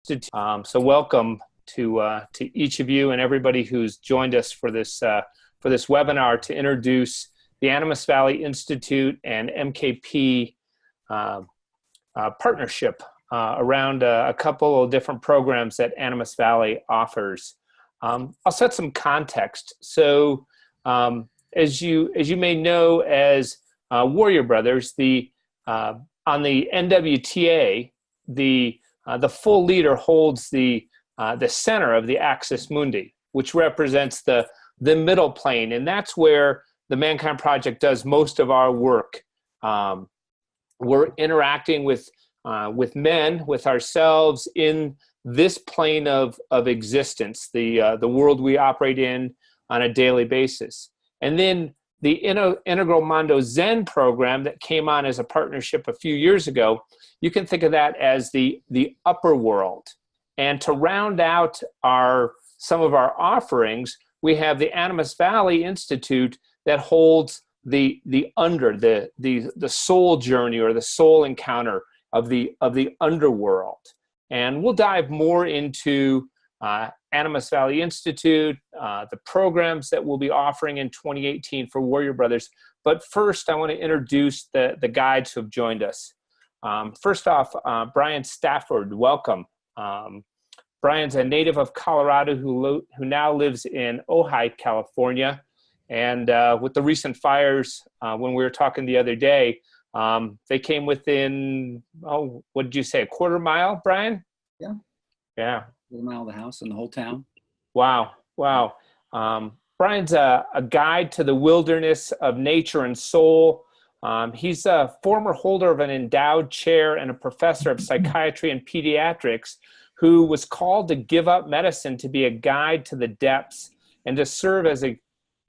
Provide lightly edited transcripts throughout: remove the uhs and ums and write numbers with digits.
So welcome to each of you and everybody who's joined us for this webinar to introduce the Animas Valley Institute and MKP partnership around a couple of different programs that Animas Valley offers. I'll set some context. So as you may know, as Warrior Brothers, on the NWTA, the full leader holds the center of the axis mundi, which represents the middle plane, and that's where the ManKind Project does most of our work. We're interacting with men, with ourselves in this plane of existence, the world we operate in on a daily basis. And then the Integral Mondo Zen program that came on as a partnership a few years ago, you can think of that as the upper world. And to round out some of our offerings, we have the Animas Valley Institute that holds the soul journey or the soul encounter of the underworld. And we'll dive more into Animas Valley Institute, the programs that we'll be offering in 2018 for Warrior Brothers. But first, I want to introduce the guides who have joined us. First off, Bryan Stafford, welcome. Bryan's a native of Colorado who now lives in Ojai, California. And with the recent fires, when we were talking the other day, they came within, what did you say, a quarter mile, Bryan? Yeah. Yeah. A quarter mile of the house and the whole town. Wow. Bryan's a guide to the wilderness of nature and soul. He's a former holder of an endowed chair and a professor of psychiatry and pediatrics who was called to give up medicine to be a guide to the depths and to serve as an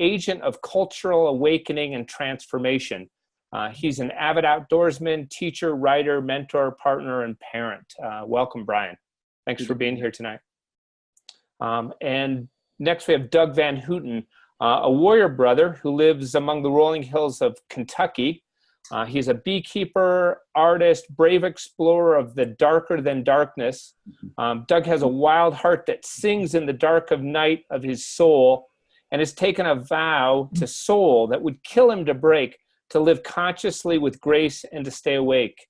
agent of cultural awakening and transformation. He's an avid outdoorsman, teacher, writer, mentor, partner, and parent. Welcome, Bryan. Thanks for being here tonight. And next we have Doug Van Hooten, a warrior brother who lives among the rolling hills of Kentucky. He's a beekeeper, artist, brave explorer of the darker than darkness. Doug has a wild heart that sings in the dark of night of his soul and has taken a vow to soul that would kill him to break, to live consciously with grace and to stay awake.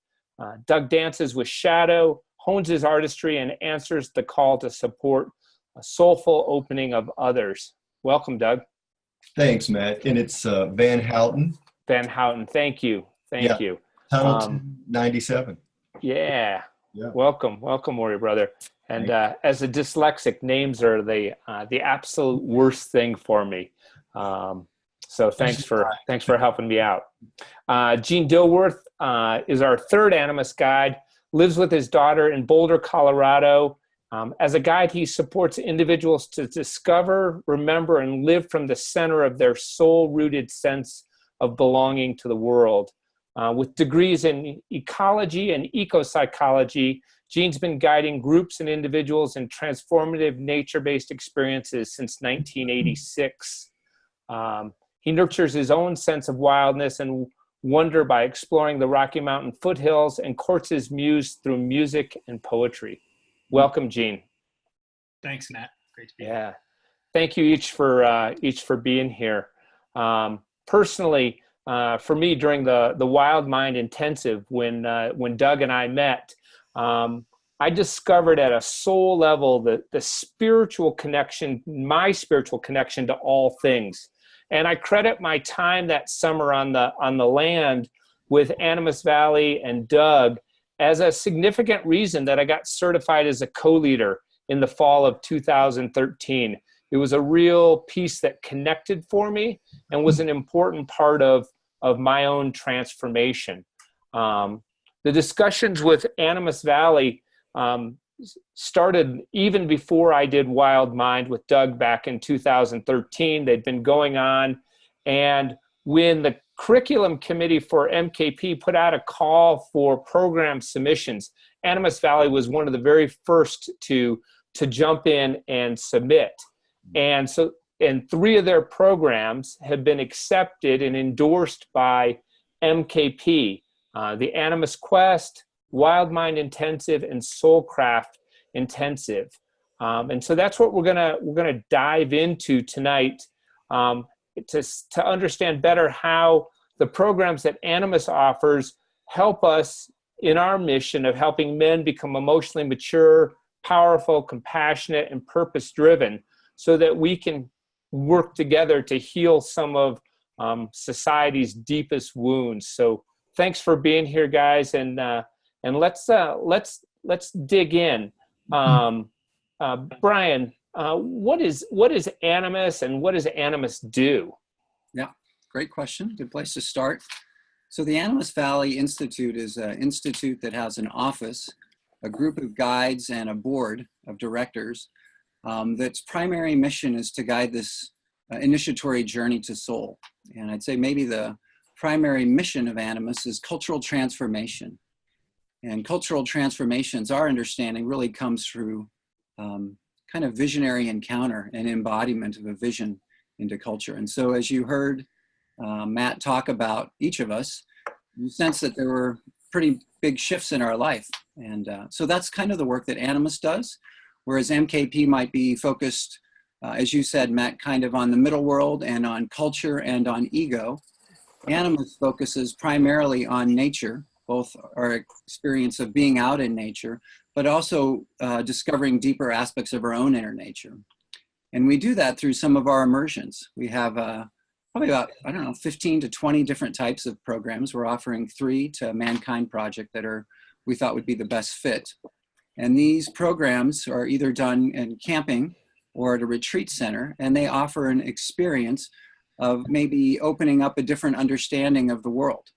Doug dances with shadow, hones his artistry, and answers the call to support a soulful opening of others. Welcome, Doug. Thanks, Matt. And it's Van Houten. Van Houten, thank you. Thank you. Tunnel 97. Yeah. Welcome, Warrior Brother. And as a dyslexic, names are the absolute worst thing for me. So thanks for helping me out. Gene Dilworth is our third Animus guide, lives with his daughter in Boulder, Colorado. As a guide, he supports individuals to discover, remember, and live from the center of their soul-rooted sense of belonging to the world. With degrees in ecology and eco-psychology, Gene's been guiding groups and individuals in transformative nature-based experiences since 1986. He nurtures his own sense of wildness and wonder by exploring the Rocky Mountain foothills and courts his muse through music and poetry. Welcome, Gene. Thanks, Matt. Great to be here. Yeah. Thank you each for being here. Personally, for me, during the Wild Mind Intensive, when Doug and I met, I discovered at a soul level the spiritual connection, my spiritual connection to all things. And I credit my time that summer on the land with Animas Valley and Doug as a significant reason that I got certified as a co-leader in the fall of 2013. It was a real piece that connected for me and was an important part of my own transformation. The discussions with Animas Valley started even before I did Wild Mind with Doug back in 2013. They'd been going on. And when the curriculum committee for MKP put out a call for program submissions, Animas Valley was one of the very first to jump in and submit. And three of their programs have been accepted and endorsed by MKP, the Animus Quest, Wild Mind Intensive, and Soulcraft. intensive. And so that's what we're gonna dive into tonight, to understand better how the programs that Animus offers help us in our mission of helping men become emotionally mature, powerful, compassionate, and purpose-driven, so that we can work together to heal some of society's deepest wounds. So thanks for being here, guys, and let's dig in. Bryan, what is Animus, and what does Animus do? Yeah, great question. Good place to start. So the Animas Valley Institute is an institute that has an office, a group of guides, and a board of directors that's primary mission is to guide this initiatory journey to soul. And I'd say maybe the primary mission of Animus is cultural transformation. And cultural transformations, our understanding, really comes through kind of visionary encounter and embodiment of a vision into culture. And so as you heard Matt talk about each of us, you sense that there were pretty big shifts in our life. And so that's kind of the work that Animus does, whereas MKP might be focused, as you said, Matt, kind of on the middle world and on culture and on ego. Animus focuses primarily on nature, both our experience of being out in nature, but also discovering deeper aspects of our own inner nature. And we do that through some of our immersions. We have probably about, 15 to 20 different types of programs. We're offering 3 to ManKind project that we thought would be the best fit. And these programs are either done in camping or at a retreat center, and they offer an experience of maybe opening up a different understanding of the world,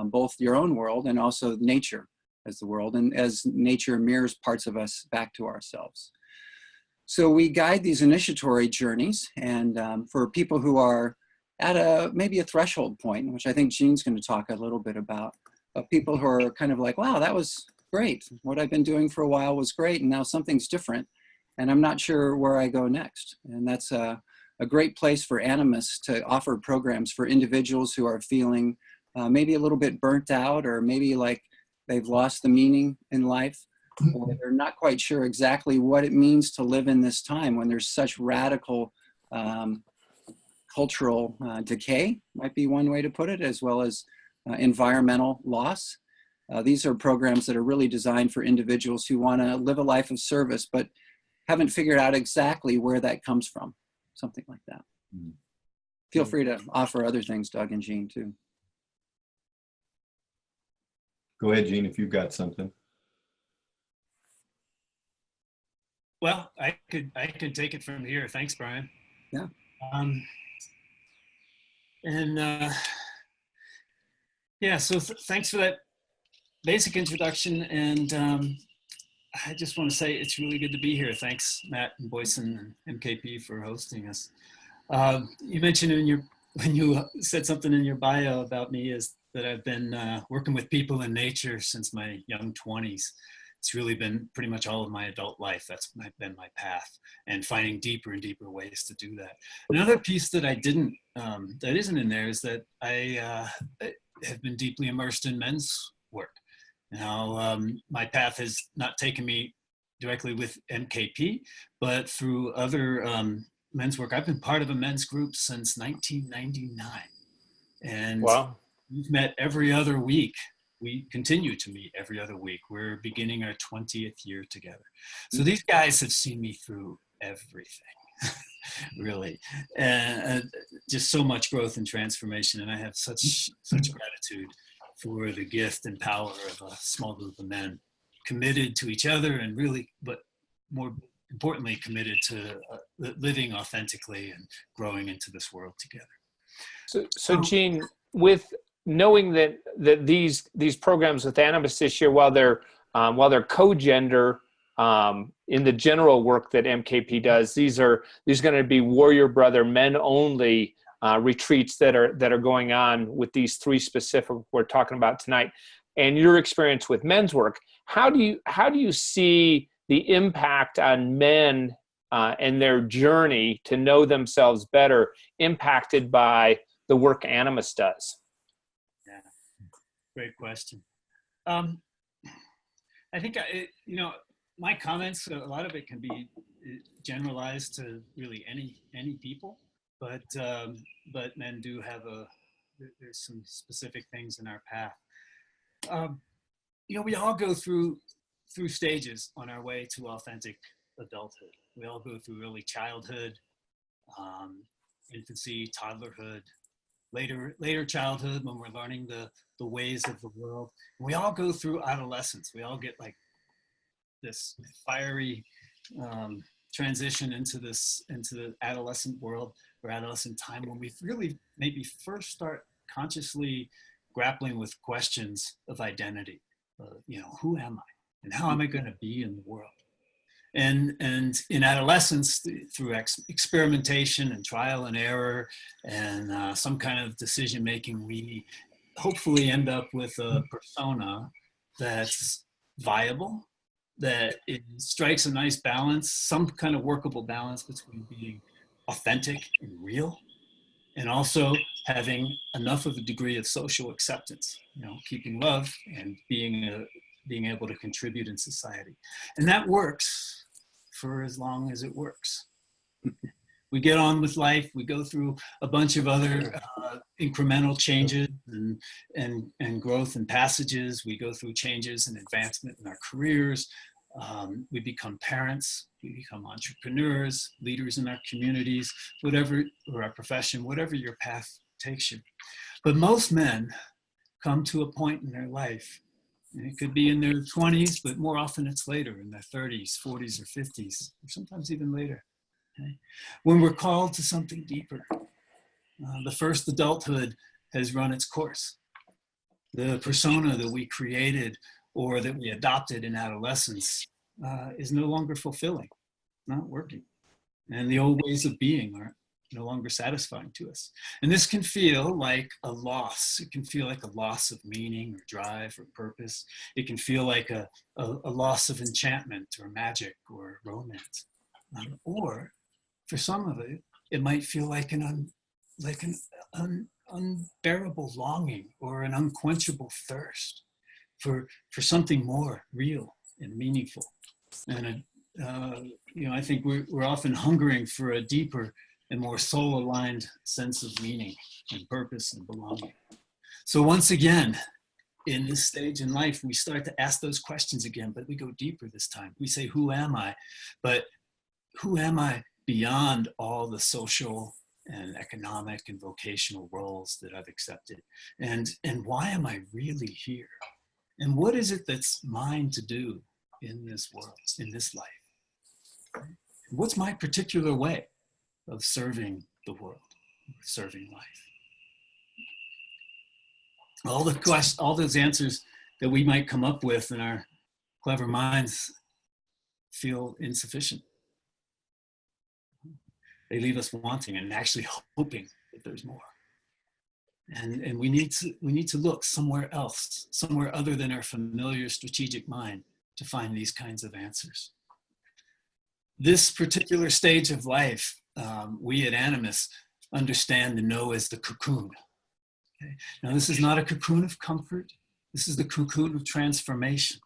both your own world and also nature as the world, and as nature mirrors parts of us back to ourselves. So we guide these initiatory journeys, and for people who are at maybe a threshold point, which I think Jean's going to talk a little bit about, of people who are kind of like, wow, that was great. What I've been doing for a while was great, and now something's different, and I'm not sure where I go next. And that's a great place for Animus to offer programs for individuals who are feeling maybe a little bit burnt out, or maybe like they've lost the meaning in life, or they're not quite sure exactly what it means to live in this time when there's such radical cultural decay, might be one way to put it, as well as environmental loss. These are programs that are really designed for individuals who want to live a life of service, but haven't figured out exactly where that comes from, something like that. Feel free to offer other things, Doug and Jean, too. Go ahead, Jean, if you've got something. Well, I could take it from here. Thanks, Bryan. Yeah. Yeah, so thanks for that basic introduction. And I just want to say it's really good to be here. Thanks, Matt and Boyson and MKP for hosting us. You mentioned when you said something in your bio about me is that I've been working with people in nature since my young 20s. It's really been pretty much all of my adult life. That's been my path, and finding deeper and deeper ways to do that. Another piece that I didn't, that isn't in there, is that I have been deeply immersed in men's work. Now, my path has not taken me directly with MKP, but through other men's work. I've been part of a men's group since 1999. And wow. We've met every other week. We continue to meet every other week. We're beginning our 20th year together. So these guys have seen me through everything, really. And just so much growth and transformation. And I have such gratitude for the gift and power of a small group of men committed to each other, and really, but more importantly, committed to living authentically and growing into this world together. So Jean, with knowing that these programs with Animus this year, while they're co-gender in the general work that MKP does, these are going to be warrior brother men only retreats that are going on with these 3 specific we're talking about tonight. And your experience with men's work, how do you see the impact on men and their journey to know themselves better impacted by the work Animus does? Great question. I think, my comments, a lot of it can be generalized to really any people, but men do have there's some specific things in our path. We all go through stages on our way to authentic adulthood. We all go through early childhood, infancy, toddlerhood, later childhood when we're learning the ways of the world. And we all go through adolescence. We all get like this fiery transition into the adolescent world or adolescent time, when we really maybe first start consciously grappling with questions of identity. Who am I, and how am I going to be in the world? And in adolescence, through experimentation and trial and error and some kind of decision making, we hopefully end up with a persona that's viable, that it strikes a nice balance, some kind of workable balance between being authentic and real, and also having enough of a degree of social acceptance, keeping love and being able to contribute in society. And that works for as long as it works. We get on with life. We go through a bunch of other incremental changes and growth and passages. We go through changes and advancement in our careers. We become parents. We become entrepreneurs, leaders in our communities, whatever, or our profession, whatever your path takes you. But most men come to a point in their life, and it could be in their 20s, but more often it's later, in their 30s, 40s, or 50s, or sometimes even later. Okay? When we're called to something deeper, the first adulthood has run its course. The persona that we created or that we adopted in adolescence is no longer fulfilling, not working. And the old ways of being are no longer satisfying to us. And this can feel like a loss. It can feel like a loss of meaning or drive or purpose. It can feel like a loss of enchantment or magic or romance. Or for some of it, it might feel like an unbearable longing or an unquenchable thirst for something more real and meaningful. And I think we're often hungering for a deeper and more soul-aligned sense of meaning and purpose and belonging. So once again, in this stage in life, we start to ask those questions again, but we go deeper this time. We say, who am I? But who am I beyond all the social and economic and vocational roles that I've accepted? And why am I really here? And what is it that's mine to do in this world, in this life? What's my particular way of serving the world, serving life? All those answers that we might come up with in our clever minds feel insufficient. They leave us wanting and actually hoping that there's more. And we need to look somewhere else, somewhere other than our familiar strategic mind, to find these kinds of answers. This particular stage of life, we at Animus understand and know as the cocoon. Okay? Now, this is not a cocoon of comfort. This is the cocoon of transformation.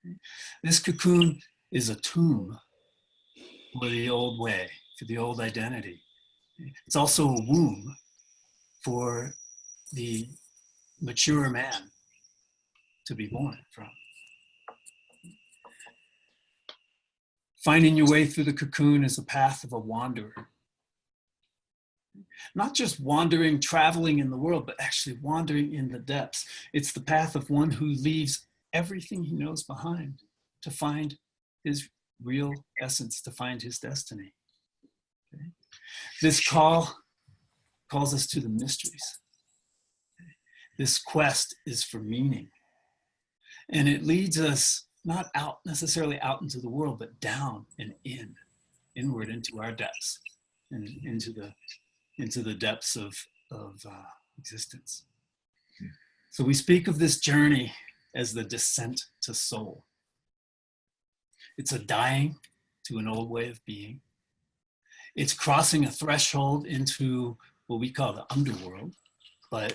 Okay? This cocoon is a tomb for the old way, for the old identity. It's also a womb for the mature man to be born from. Finding your way through the cocoon is the path of a wanderer. Not just wandering, traveling in the world, but actually wandering in the depths. It's the path of one who leaves everything he knows behind to find his real essence, to find his destiny. Okay? This call calls us to the mysteries. Okay? This quest is for meaning. And it leads us not necessarily out into the world, but down and inward into our depths and into the depths of existence. So we speak of this journey as the descent to soul. It's a dying to an old way of being. It's crossing a threshold into what we call the underworld, but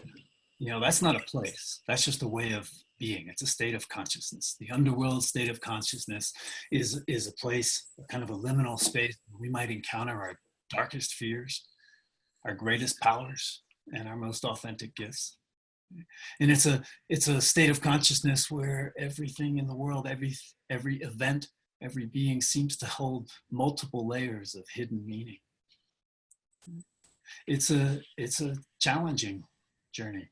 that's not a place. That's just a way of being. It's a state of consciousness. The underworld state of consciousness is a place, kind of a liminal space where we might encounter our darkest fears, our greatest powers, and our most authentic gifts. And it's a state of consciousness where everything in the world, every event, every being seems to hold multiple layers of hidden meaning. It's a challenging journey,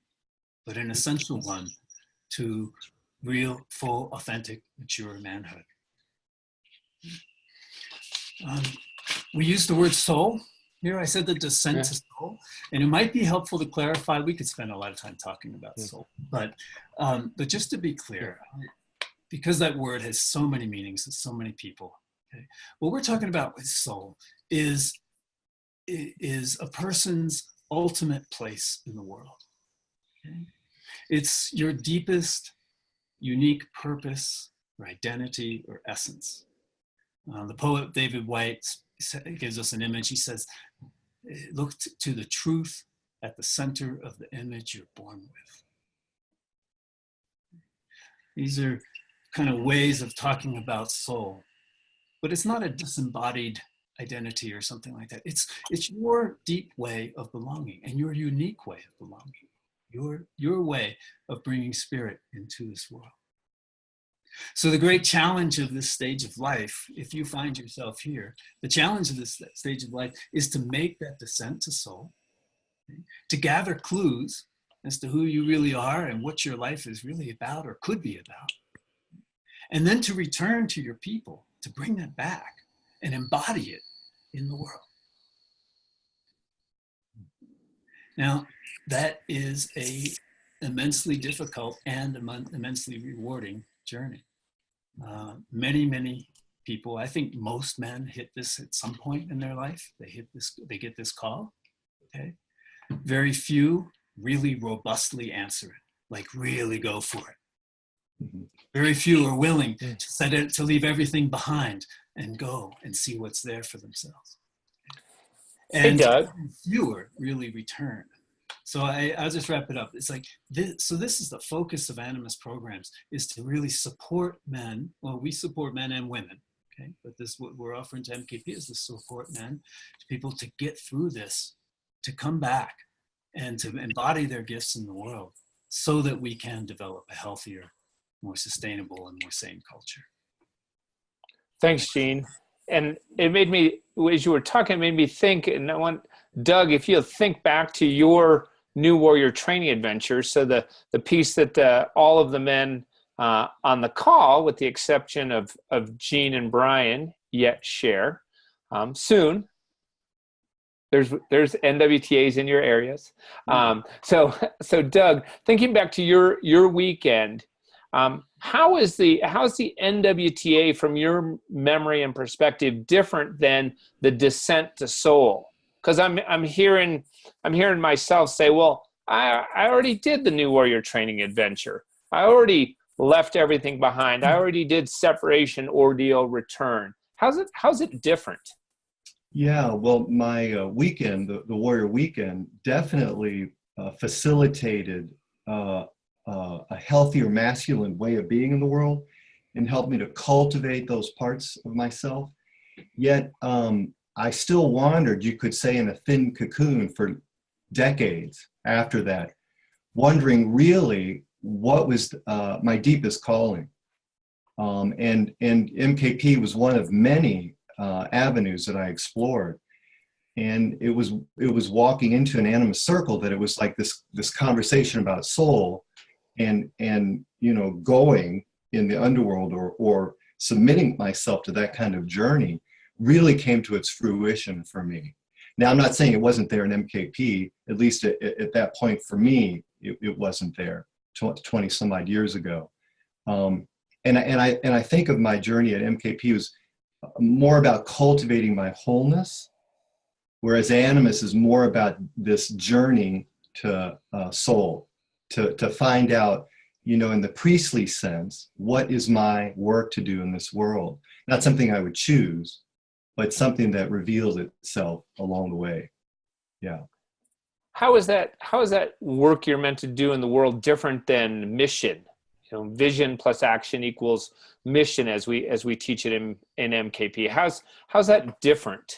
but an essential one to real, full, authentic, mature manhood. We use the word soul. Here I said the descent to soul, and it might be helpful to clarify. We could spend a lot of time talking about soul, but just to be clear, because that word has so many meanings to so many people, okay, what we're talking about with soul is a person's ultimate place in the world. Okay? It's your deepest, unique purpose or identity or essence. The poet David White gives us an image. He says, look to the truth at the center of the image you're born with. These are kind of ways of talking about soul, but it's not a disembodied identity or something like that. It's your deep way of belonging and your unique way of belonging, your way of bringing spirit into this world. So the great challenge of this stage of life, if you find yourself here, the challenge of this stage of life is to make that descent to soul, okay? To gather clues as to who you really are and what your life is really about or could be about. And then to return to your people, to bring that back and embody it in the world. Now, that is a immensely difficult and immensely rewarding journey. Many people, I think most men hit this at some point in their life. They get this call, okay? Very few really robustly answer it, like really go for it. Mm-hmm. Very few are willing to leave everything behind and go and see what's there for themselves. And hey, Doug. Fewer really return. So I'll just wrap it up. It's like this. So this is the focus of Animas programs, is to really support men. Well, we support men and women, okay? But this, what we're offering to MKP is to support men, to people to get through this, to come back and to embody their gifts in the world so that we can develop a healthier, more sustainable and more sane culture. Thanks, Gene. And it made me, as you were talking, it made me think, and I want, Doug, if you'll think back to your New Warrior training adventure, so the piece that all of the men on the call, with the exception of Gene and Bryan, yet share soon. There's NWTAs in your areas. So Doug, thinking back to your weekend, how's the NWTA from your memory and perspective different than the descent to soul? Because I'm hearing myself say, well, I already did the New Warrior training adventure. I already left everything behind. I already did separation, ordeal, return. How's it different? Yeah, well, my weekend, the Warrior Weekend, definitely facilitated a healthier masculine way of being in the world and helped me to cultivate those parts of myself. Yet I still wandered, you could say, in a thin cocoon for decades after that, wondering really what was my deepest calling. And MKP was one of many avenues that I explored. And it was walking into an Animus circle that it was like this conversation about soul and going in the underworld or submitting myself to that kind of journey really came to its fruition for me. Now, I'm not saying it wasn't there in MKP, at least at that point for me, it wasn't there 20 some odd years ago. And I think of my journey at MKP was more about cultivating my wholeness, whereas Animus is more about this journey to soul, to find out, in the priestly sense, what is my work to do in this world? Not something I would choose, but something that reveals itself along the way. Yeah. How is that work you're meant to do in the world different than mission? vision plus action equals mission, as we teach it in MKP. How's that different?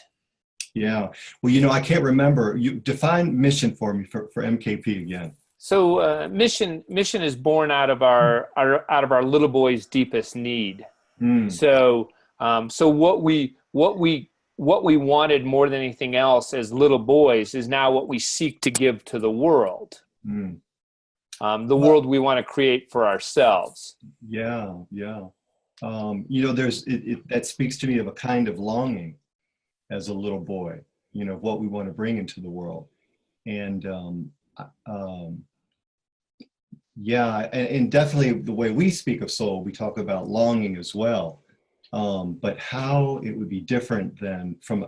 Yeah. Well, I can't remember. You define mission for me for MKP again. So mission is born out of our little boy's deepest need. So what we wanted more than anything else as little boys is now what we seek to give to the world. The world we want to create for ourselves. Yeah. That speaks to me of a kind of longing as a little boy, what we want to bring into the world. And and definitely the way we speak of soul, we talk about longing as well. But how it would be different than from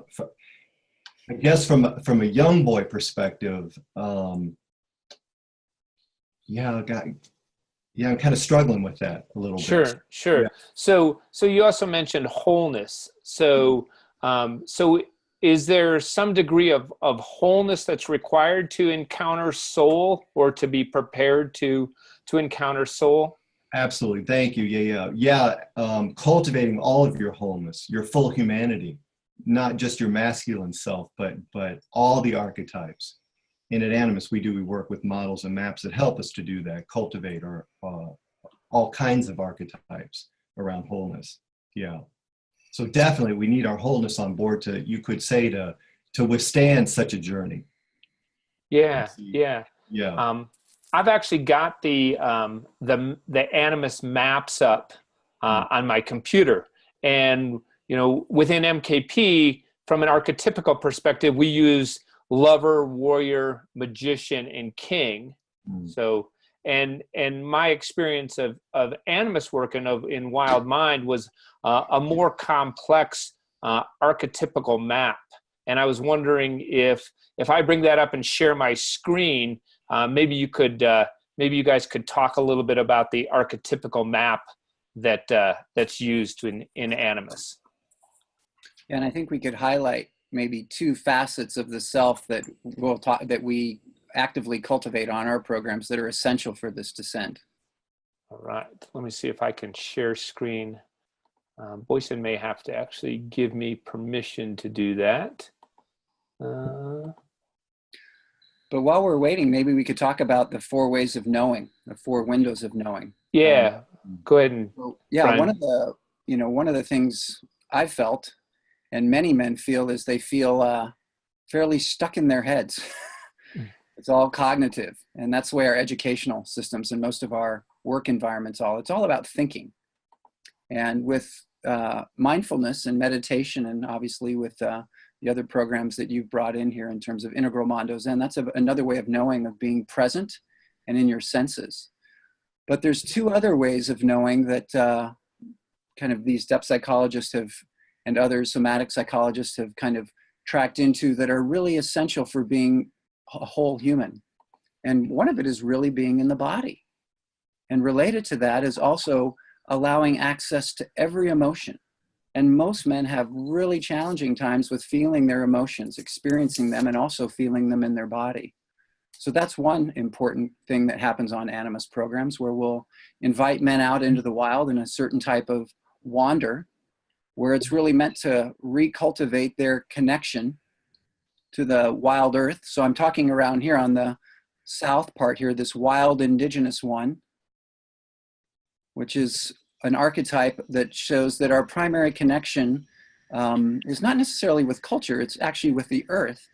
a young boy perspective. I'm kind of struggling with that a little bit. Sure. Yeah. So you also mentioned wholeness. So is there some degree of wholeness that's required to encounter soul, or to be prepared to encounter soul? Absolutely. Thank you. Yeah. Cultivating all of your wholeness, your full humanity, not just your masculine self, but all the archetypes. And at Animus, we work with models and maps that help us to do that, cultivate our all kinds of archetypes around wholeness. Yeah. So definitely we need our wholeness on board to withstand such a journey. Yeah. I've actually got the Animus maps up on my computer, and within MKP, from an archetypical perspective, we use lover, warrior, magician, and king. So, and my experience of Animus work and in Wild Mind was a more complex archetypical map. And I was wondering if I bring that up and share my screen, maybe you guys could talk a little bit about the archetypical map that's used in Animus. And I think we could highlight maybe two facets of the self that we actively cultivate on our programs that are essential for this descent. All right, let me see if I can share screen. Boyson may have to actually give me permission to do that. But while we're waiting, maybe we could talk about the 4 ways of knowing, the 4 windows of knowing. Yeah, go ahead and. Yeah, one of the things I've felt, and many men feel, is they feel fairly stuck in their heads. It's all cognitive, and that's the way our educational systems and most of our work environments it's all about thinking. And with mindfulness and meditation, and obviously with the other programs that you've brought in here in terms of integral Mondo Zen, that's another way of knowing, of being present and in your senses. But there's 2 other ways of knowing that kind of these depth psychologists and other somatic psychologists have kind of tracked into, that are really essential for being a whole human. And one of it is really being in the body. And related to that is also allowing access to every emotion. And most men have really challenging times with feeling their emotions, experiencing them, and also feeling them in their body. So that's one important thing that happens on Animus programs, where we'll invite men out into the wild in a certain type of wander, where it's really meant to recultivate their connection to the wild earth. So I'm talking around here on the south part here, this wild indigenous one, which is an archetype that shows that our primary connection is not necessarily with culture, it's actually with the earth.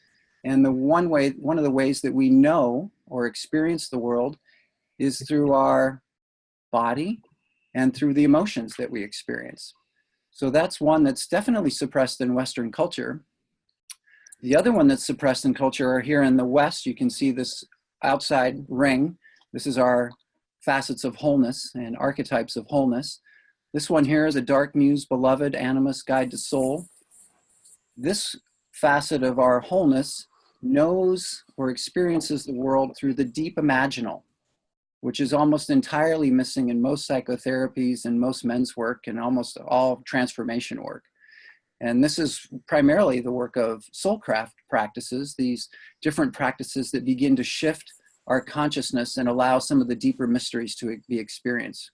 And one of the ways that we know or experience the world is through our body and through the emotions that we experience. So that's one that's definitely suppressed in Western culture. The other one that's suppressed in culture are here in the West. You can see this outside ring. This is our facets of wholeness and archetypes of wholeness. This one here is a dark muse, beloved, animus, guide to soul. This facet of our wholeness knows or experiences the world through the deep imaginal, which is almost entirely missing in most psychotherapies and most men's work and almost all transformation work. And this is primarily the work of Soulcraft practices, these different practices that begin to shift our consciousness and allow some of the deeper mysteries to be experienced.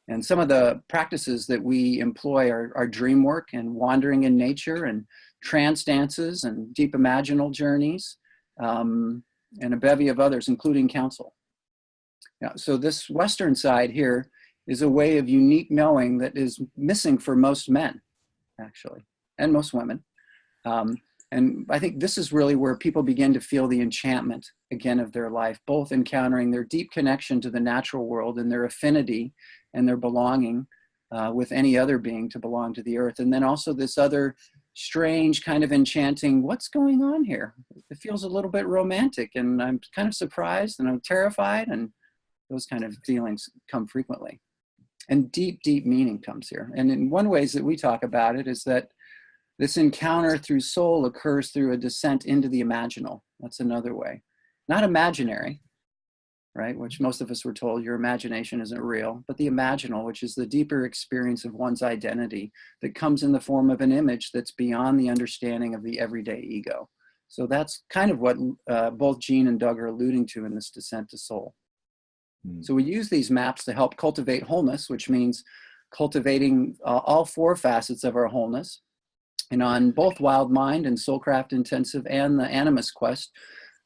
And some of the practices that we employ are dream work and wandering in nature and trance dances and deep imaginal journeys, and a bevy of others, including counsel. Yeah, so this Western side here is a way of unique knowing that is missing for most men, actually, and most women. And I think this is really where people begin to feel the enchantment again of their life, both encountering their deep connection to the natural world and their affinity and their belonging with any other being to belong to the earth. And then also this other strange kind of enchanting, what's going on here? It feels a little bit romantic, and I'm kind of surprised and I'm terrified, and those kind of feelings come frequently. And deep, deep meaning comes here. And in one ways that we talk about it is that this encounter through soul occurs through a descent into the imaginal. That's another way. Not imaginary, right? Which most of us were told your imagination isn't real, but the imaginal, which is the deeper experience of one's identity that comes in the form of an image that's beyond the understanding of the everyday ego. So that's kind of what both Gene and Doug are alluding to in this descent to soul. So we use these maps to help cultivate wholeness, which means cultivating all four facets of our wholeness. And on both Wild Mind and Soulcraft Intensive and the Animus Quest,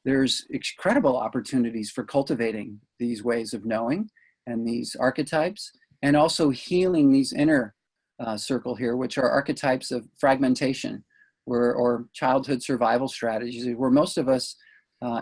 there's incredible opportunities for cultivating these ways of knowing and these archetypes, and also healing these inner circle here, which are archetypes of fragmentation or childhood survival strategies, where most of us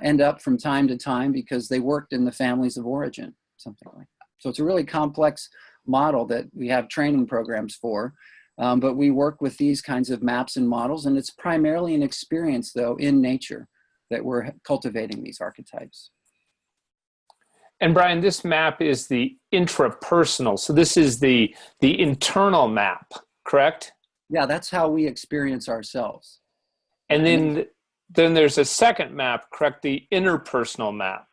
end up from time to time because they worked in the families of origin, something like that. So it's a really complex model that we have training programs for. But we work with these kinds of maps and models, and it's primarily an experience, though, in nature that we're cultivating these archetypes. And Bryan, this map is the intrapersonal. So this is the internal map, correct? Yeah, that's how we experience ourselves. And then there's a second map, correct? The interpersonal map.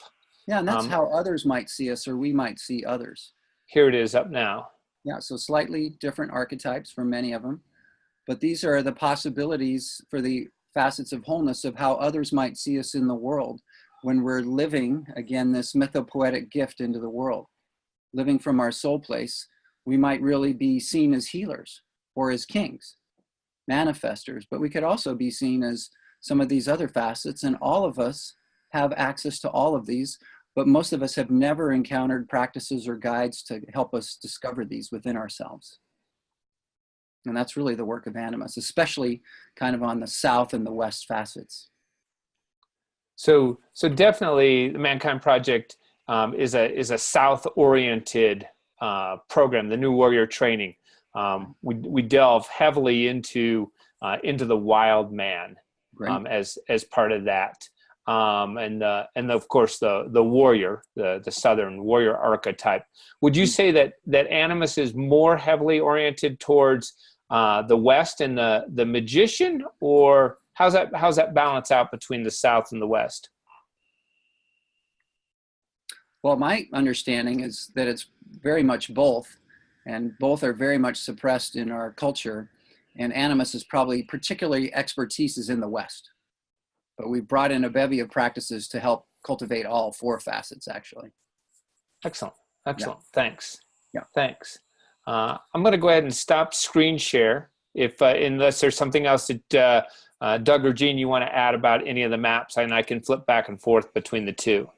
Yeah, and that's how others might see us, or we might see others. Here it is up now. Yeah, so slightly different archetypes for many of them, but these are the possibilities for the facets of wholeness of how others might see us in the world when we're living, again, this mythopoetic gift into the world. Living from our soul place, we might really be seen as healers or as kings, manifestors, but we could also be seen as some of these other facets, and all of us have access to all of these. But most of us have never encountered practices or guides to help us discover these within ourselves. And that's really the work of Animus, especially kind of on the South and the West facets. So definitely the ManKind Project is a South-oriented program, the New Warrior Training. We delve heavily into the wild man as part of that. And of course the warrior, the Southern warrior archetype. Would you say that Animus is more heavily oriented towards the West and the magician, or how's that balance out between the South and the West? Well, my understanding is that it's very much both, and both are very much suppressed in our culture. And Animus is probably particularly expertise is in the West. But we've brought in a bevy of practices to help cultivate all four facets, actually. Excellent. Yeah. Thanks. Yeah. Thanks. I'm going to go ahead and stop screen share unless there's something else that Doug or Gene you want to add about any of the maps, and I can flip back and forth between the two.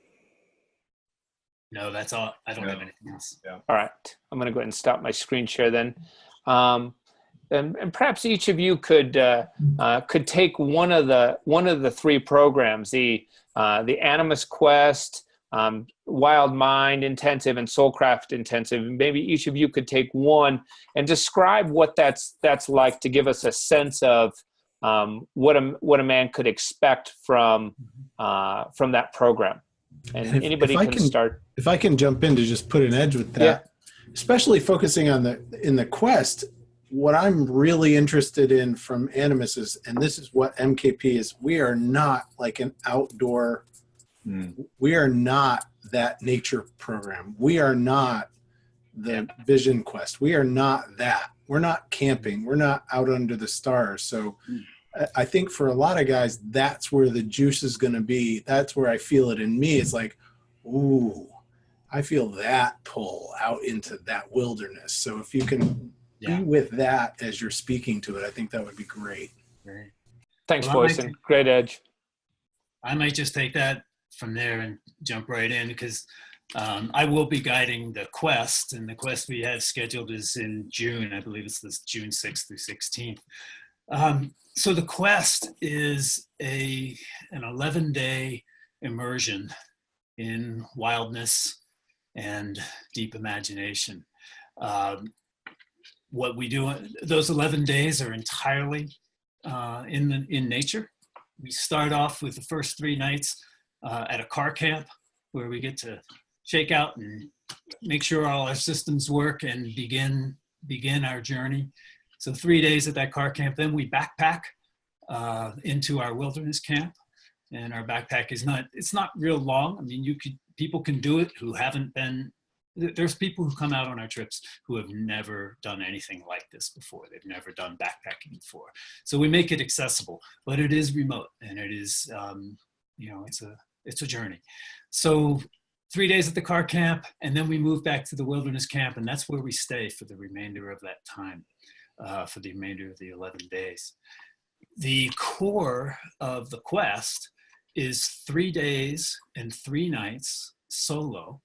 No, that's all. I don't have anything else. Yeah. All right. I'm going to go ahead and stop my screen share then. And perhaps each of you could take one of the three programs, the Animus Quest, Wild Mind Intensive, and Soulcraft Intensive. Maybe each of you could take one and describe what that's like, to give us a sense of what a man could expect from that program. And anybody can start. If I can jump in to just put an edge with that, especially focusing on in the Quest. What I'm really interested in from Animus is, and this is what MKP is, we are not like an outdoor, we are not that nature program. We are not the Vision Quest. We are not that. We're not camping. We're not out under the stars. So I think for a lot of guys, that's where the juice is going to be. That's where I feel it in me. It's like, ooh, I feel that pull out into that wilderness. So if you can be with that as you're speaking to it, I think that would be great. Great. Thanks, Well, Boyson. Great edge. I might just take that from there and jump right in, because I will be guiding the quest, and the quest we have scheduled is in June. I believe it's this June 6th through 16th. So the quest is an 11-day immersion in wildness and deep imagination. What we do, those 11 days are entirely in nature. We start off with the first 3 nights at a car camp, where we get to shake out and make sure all our systems work and begin our journey. So 3 days at that car camp, then we backpack into our wilderness camp. And our backpack it's not real long. I mean, people can do it who haven't been, there's people who come out on our trips who have never done anything like this before. They've never done backpacking before. So we make it accessible, but it is remote, and it is, it's a journey. So 3 days at the car camp, and then we move back to the wilderness camp, and that's where we stay for the remainder of that time, for the remainder of the 11 days. The core of the quest is 3 days and 3 nights solo,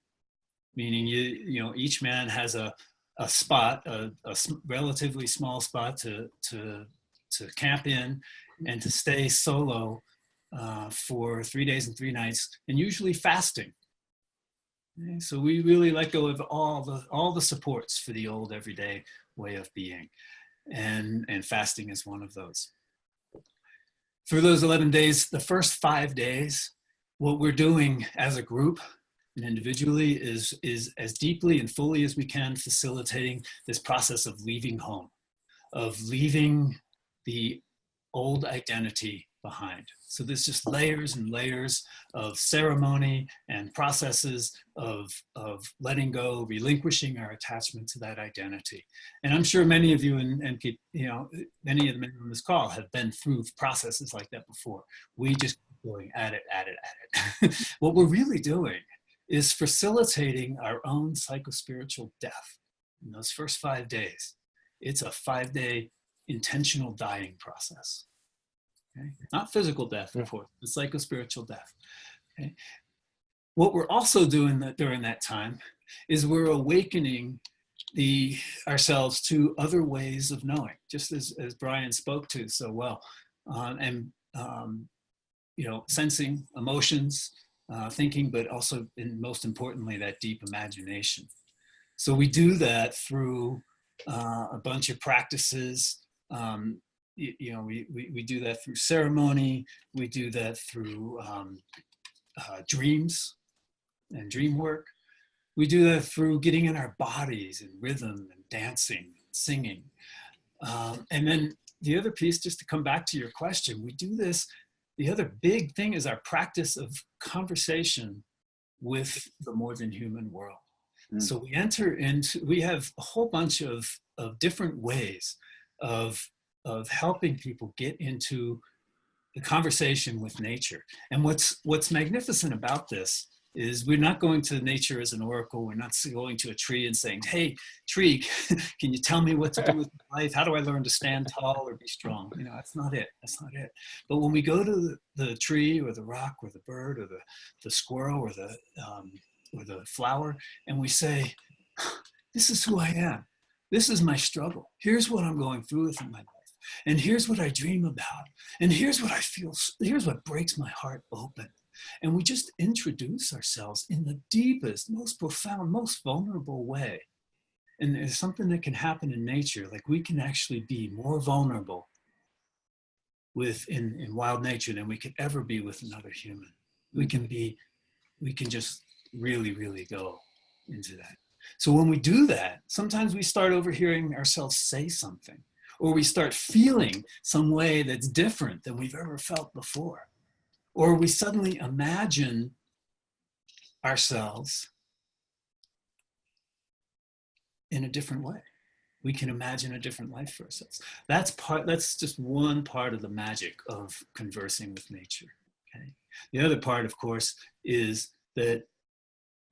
meaning each man has a spot, a relatively small spot to camp in and to stay solo for 3 days and 3 nights, and usually fasting. Okay, so we really let go of all the supports for the old everyday way of being, and fasting is one of those. For those 11 days, the first 5 days, what we're doing as a group and individually is as deeply and fully as we can facilitating this process of leaving home, of leaving the old identity behind. So there's just layers and layers of ceremony and processes of letting go, relinquishing our attachment to that identity. And I'm sure many of you and many of the men on this call have been through processes like that before. We just keep going at it. What we're really doing is facilitating our own psychospiritual death in those first 5 days. It's a 5-day intentional dying process. Okay? Not physical death, of course, but psychospiritual death. Okay? What we're also doing during that time is we're awakening ourselves to other ways of knowing, just as Bryan spoke to so well, sensing, emotions, thinking, but also, and most importantly, that deep imagination. So we do that through a bunch of practices. We do that through ceremony. We do that through dreams and dream work. We do that through getting in our bodies and rhythm and dancing, and singing. And then the other piece, just to come back to your question, we do this. The other big thing is our practice of conversation with the more than human world. So we have a whole bunch of different ways of helping people get into the conversation with nature. And what's magnificent about this is we're not going to nature as an oracle. We're not going to a tree and saying, hey, tree, can you tell me what to do with my life? How do I learn to stand tall or be strong? That's not it. That's not it. But when we go to the tree or the rock or the bird or the squirrel or the flower, and we say, this is who I am. This is my struggle. Here's what I'm going through with in my life. And here's what I dream about. And here's what I feel. Here's what breaks my heart open. And we just introduce ourselves in the deepest, most profound, most vulnerable way. And there's something that can happen in nature, like we can actually be more vulnerable in wild nature than we could ever be with another human. We can just really, really go into that. So when we do that, sometimes we start overhearing ourselves say something, or we start feeling some way that's different than we've ever felt before. Or we suddenly imagine ourselves in a different way. We can imagine a different life for ourselves. That's just one part of the magic of conversing with nature. Okay? The other part, of course, is that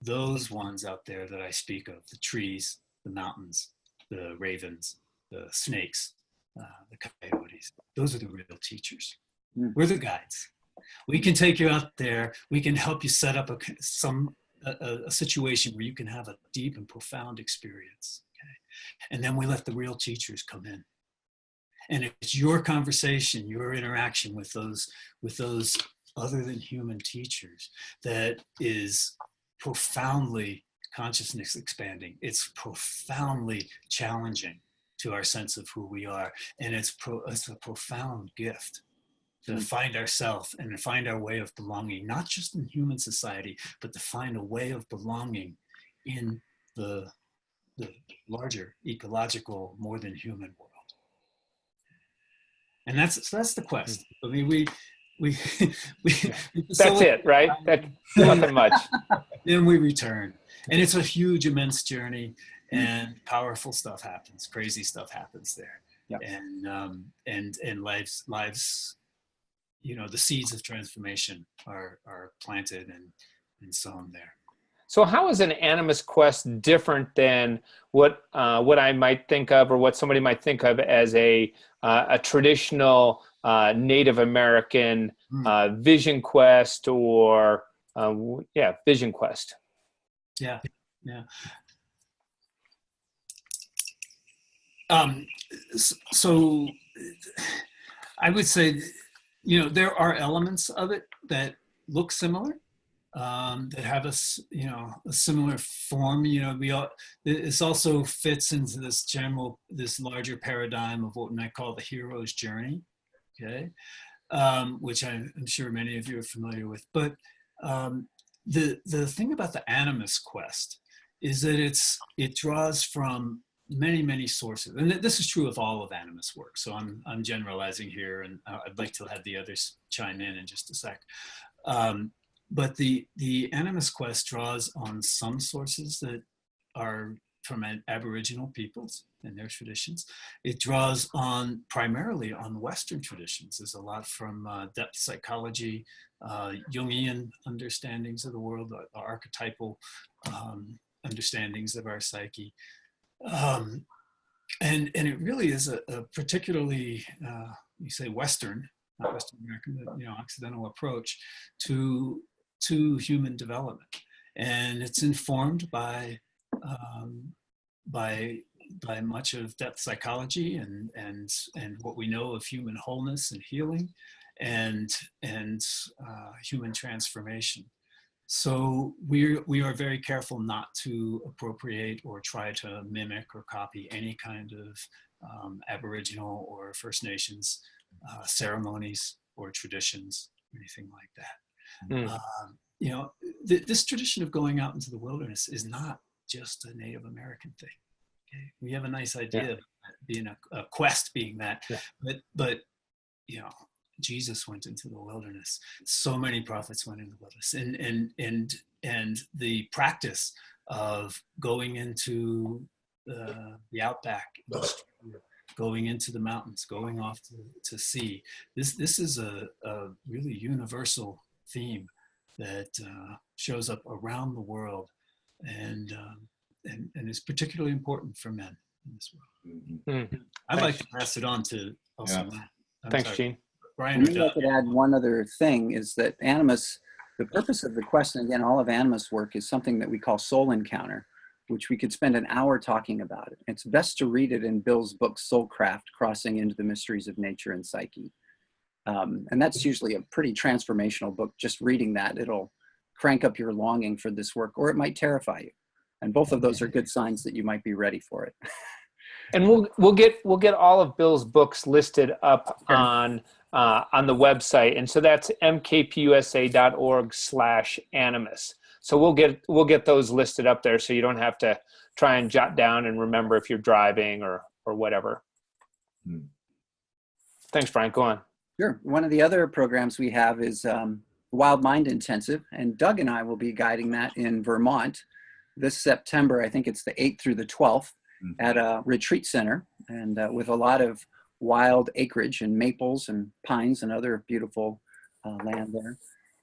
those ones out there that I speak of, the trees, the mountains, the ravens, the snakes, the coyotes, those are the real teachers. We're the guides. We can take you out there. We can help you set up a situation where you can have a deep and profound experience. Okay? And then we let the real teachers come in. And it's your conversation, your interaction with those other than human teachers that is profoundly consciousness expanding. It's profoundly challenging to our sense of who we are. And it's a profound gift to find ourselves and to find our way of belonging, not just in human society, but to find a way of belonging in the larger ecological, more than human world. And that's the quest. I mean, we that's it, right? That's nothing much. Then we return, and it's a huge, immense journey, and powerful stuff happens, crazy stuff happens there. Yep. And lives, you know, the seeds of transformation are planted and sown there. So how is an Animus quest different than what I might think of, or what somebody might think of as a traditional Native American vision quest, or vision quest? Yeah. So I would say, you know, there are elements of it that look similar. That have a similar form. You know, this also fits into this larger paradigm of what I call the hero's journey, okay, which I'm sure many of you are familiar with. But the thing about the Animus quest is that it draws from many sources, and this is true of all of Animus work. So I'm generalizing here, and I'd like to have the others chime in just a sec. But the Animus quest draws on some sources that are from Aboriginal peoples and their traditions. It draws primarily on Western traditions. There's a lot from depth psychology, Jungian understandings of the world, the archetypal understandings of our psyche. And it really is a particularly, you say Western, not Western American, but, you know, Occidental approach to human development, and it's informed by much of depth psychology and what we know of human wholeness and healing, and human transformation. So we are very careful not to appropriate or try to mimic or copy any kind of Aboriginal or First Nations ceremonies or traditions, anything like that. You know, this tradition of going out into the wilderness is not just a Native American thing. Okay? We have a nice idea of being a quest being that, but you know, Jesus went into the wilderness. So many prophets went into the wilderness, and the practice of going into the outback, going into the mountains, going off to sea. This is a really universal theme that shows up around the world, and is particularly important for men in this world. I'd like to pass it on to also Matt. Thanks, Gene. Brian, Maybe I could add one other thing, is that Animus, the purpose of the quest, and again, all of Animus work, is something that we call soul encounter, which we could spend an hour talking about it. It's best to read it in Bill's book, Soulcraft, Crossing into the Mysteries of Nature and Psyche. And that's usually a pretty transformational book. Just reading that, it'll crank up your longing for this work, or it might terrify you. And both of those are good signs that you might be ready for it. And we'll get all of Bill's books listed up on the website, and so that's mkpusa.org/animus. So we'll get those listed up there, so you don't have to try and jot down and remember if you're driving or whatever. Thanks, Brian. Go on. Sure. One of the other programs we have is Wild Mind Intensive, and Doug and I will be guiding that in Vermont this September. I think it's the 8th through the 12th at a retreat center, and with a lot of wild acreage and maples and pines and other beautiful land there.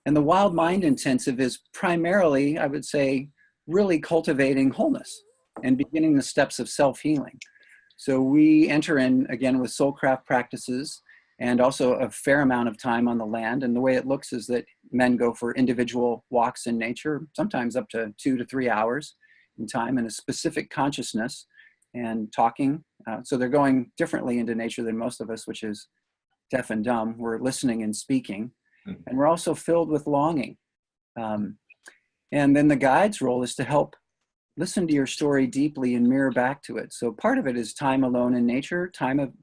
And the Wild Mind Intensive is primarily, I would say, really cultivating wholeness and beginning the steps of self-healing. So we enter in, again, with Soulcraft practices and also a fair amount of time on the land. And the way it looks is that men go for individual walks in nature, sometimes up to 2 to 3 hours in time in a specific consciousness and talking. So they're going differently into nature than most of us, which is deaf and dumb. We're listening and speaking. And we're also filled with longing. And then the guide's role is to help listen to your story deeply and mirror back to it. So part of it is time alone in nature.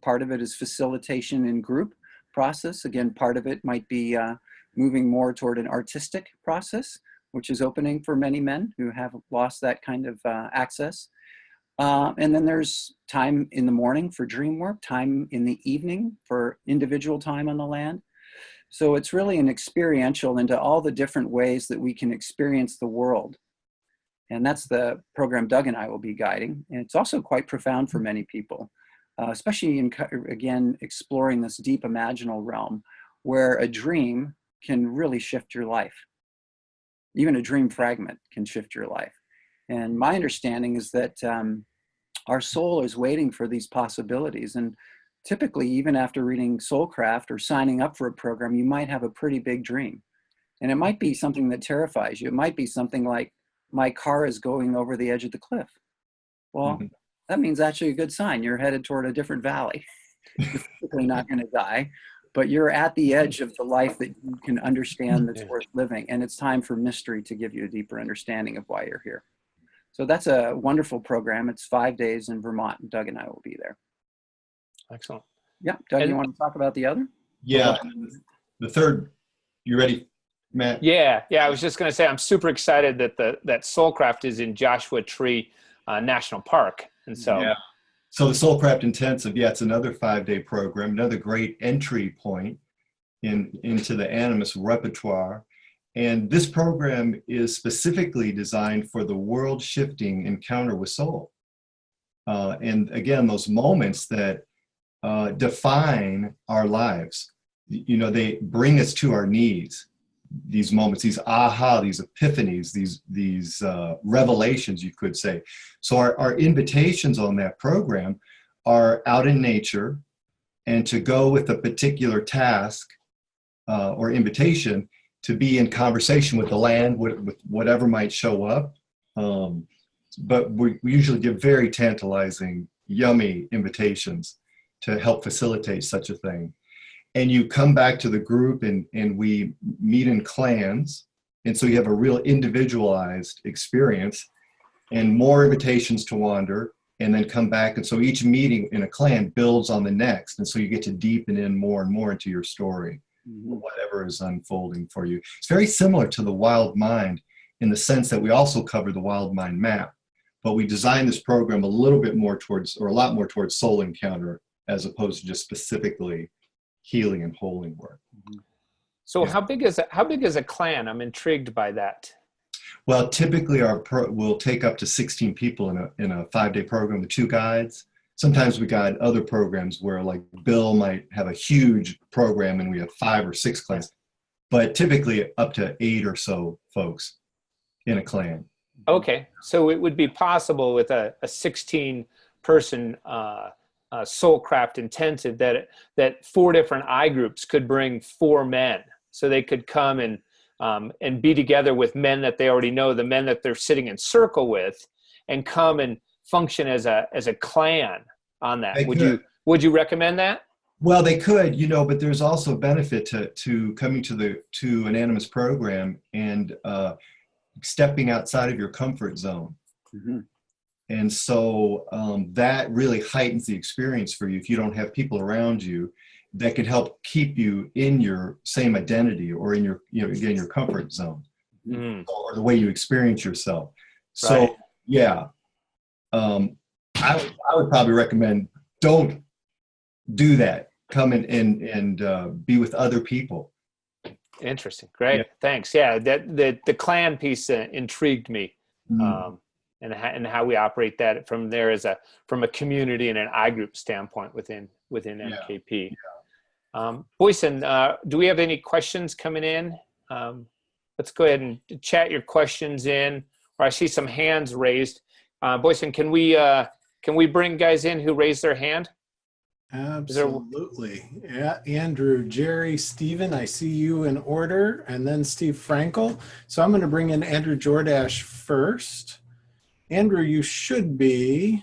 Part of it is facilitation in group process. Again, part of it might be moving more toward an artistic process, which is opening for many men who have lost that kind of access. And then there's time in the morning for dream work, time in the evening for individual time on the land. So it's really an experiential into all the different ways that we can experience the world. And that's the program Doug and I will be guiding. And it's also quite profound for many people, especially in, again, exploring this deep imaginal realm where a dream can really shift your life. Even a dream fragment can shift your life. And my understanding is that our soul is waiting for these possibilities. And typically, even after reading Soulcraft or signing up for a program, you might have a pretty big dream. And it might be something that terrifies you. It might be something like, my car is going over the edge of the cliff. Well, that means actually a good sign. You're headed toward a different valley. You're typically not going to die, but you're at the edge of the life that you can understand that's worth living. And it's time for mystery to give you a deeper understanding of why you're here. So that's a wonderful program. It's 5 days in Vermont, and Doug and I will be there. Excellent. Yeah, Doug, you want to talk about the other? Yeah, the third, you ready, Matt? Yeah. I was just going to say, I'm super excited that that Soulcraft is in Joshua Tree National Park. And so, yeah. So the Soulcraft Intensive, it's another 5-day program, another great entry point into the Animus repertoire. And this program is specifically designed for the world-shifting encounter with soul. And again, those moments that define our lives, they bring us to our knees. These moments, these aha, these epiphanies, these revelations, you could say. So our invitations on that program are out in nature, and to go with a particular task or invitation to be in conversation with the land, with whatever might show up. But we usually give very tantalizing, yummy invitations to help facilitate such a thing. And you come back to the group and we meet in clans. And so you have a real individualized experience and more invitations to wander and then come back. And so each meeting in a clan builds on the next. And so you get to deepen in more and more into your story, whatever is unfolding for you. It's very similar to the Wild Mind in the sense that we also cover the Wild Mind map, but we designed this program a little bit more towards, or a lot more towards soul encounter as opposed to just specifically healing and holding work. So how big is a clan? I'm intrigued by that. Well, typically we'll take up to 16 people in a 5-day program with 2 guides. Sometimes we guide other programs where, like, Bill might have a huge program and we have 5 or 6 clans, but typically up to 8 or so folks in a clan. Okay, so it would be possible with a 16-person Soulcraft intensive that 4 different eye groups could bring 4 men, so they could come and be together with men that they already know, the men that they're sitting in circle with, and come and function as a clan on that. Would you recommend that? Well, they could, but there's also a benefit to coming to an Animus program and stepping outside of your comfort zone. And so that really heightens the experience for you if you don't have people around you that can help keep you in your same identity or in your, again, your comfort zone or the way you experience yourself. So, I would probably recommend don't do that. Come and be with other people. Interesting. Great. Yeah. Thanks. Yeah. The clan piece intrigued me. And how we operate that from there from a community and an I group standpoint within MKP. Boyson, do we have any questions coming in? Let's go ahead and chat your questions in, or I see some hands raised. Boyson, can we bring guys in who raised their hand? Absolutely. Yeah, Andrew, Jerry, Stephen, I see you in order, and then Steve Frankel. So I'm going to bring in Andrew Jordash first. Andrew, you should be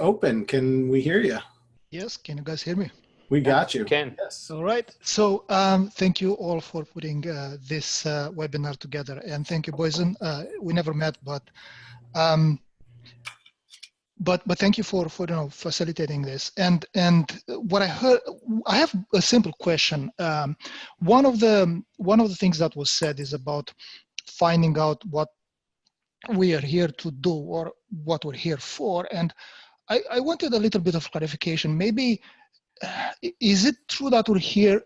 open. Can we hear you? Yes, can you guys hear me? We got you. Ken. Yes. All right. So thank you all for putting this webinar together, and thank you, Boyson. We never met, but thank you for facilitating this. And what I heard, I have a simple question. One of the things that was said is about finding out what we are here to do or what we're here for. And I wanted a little bit of clarification. Maybe is it true that we're here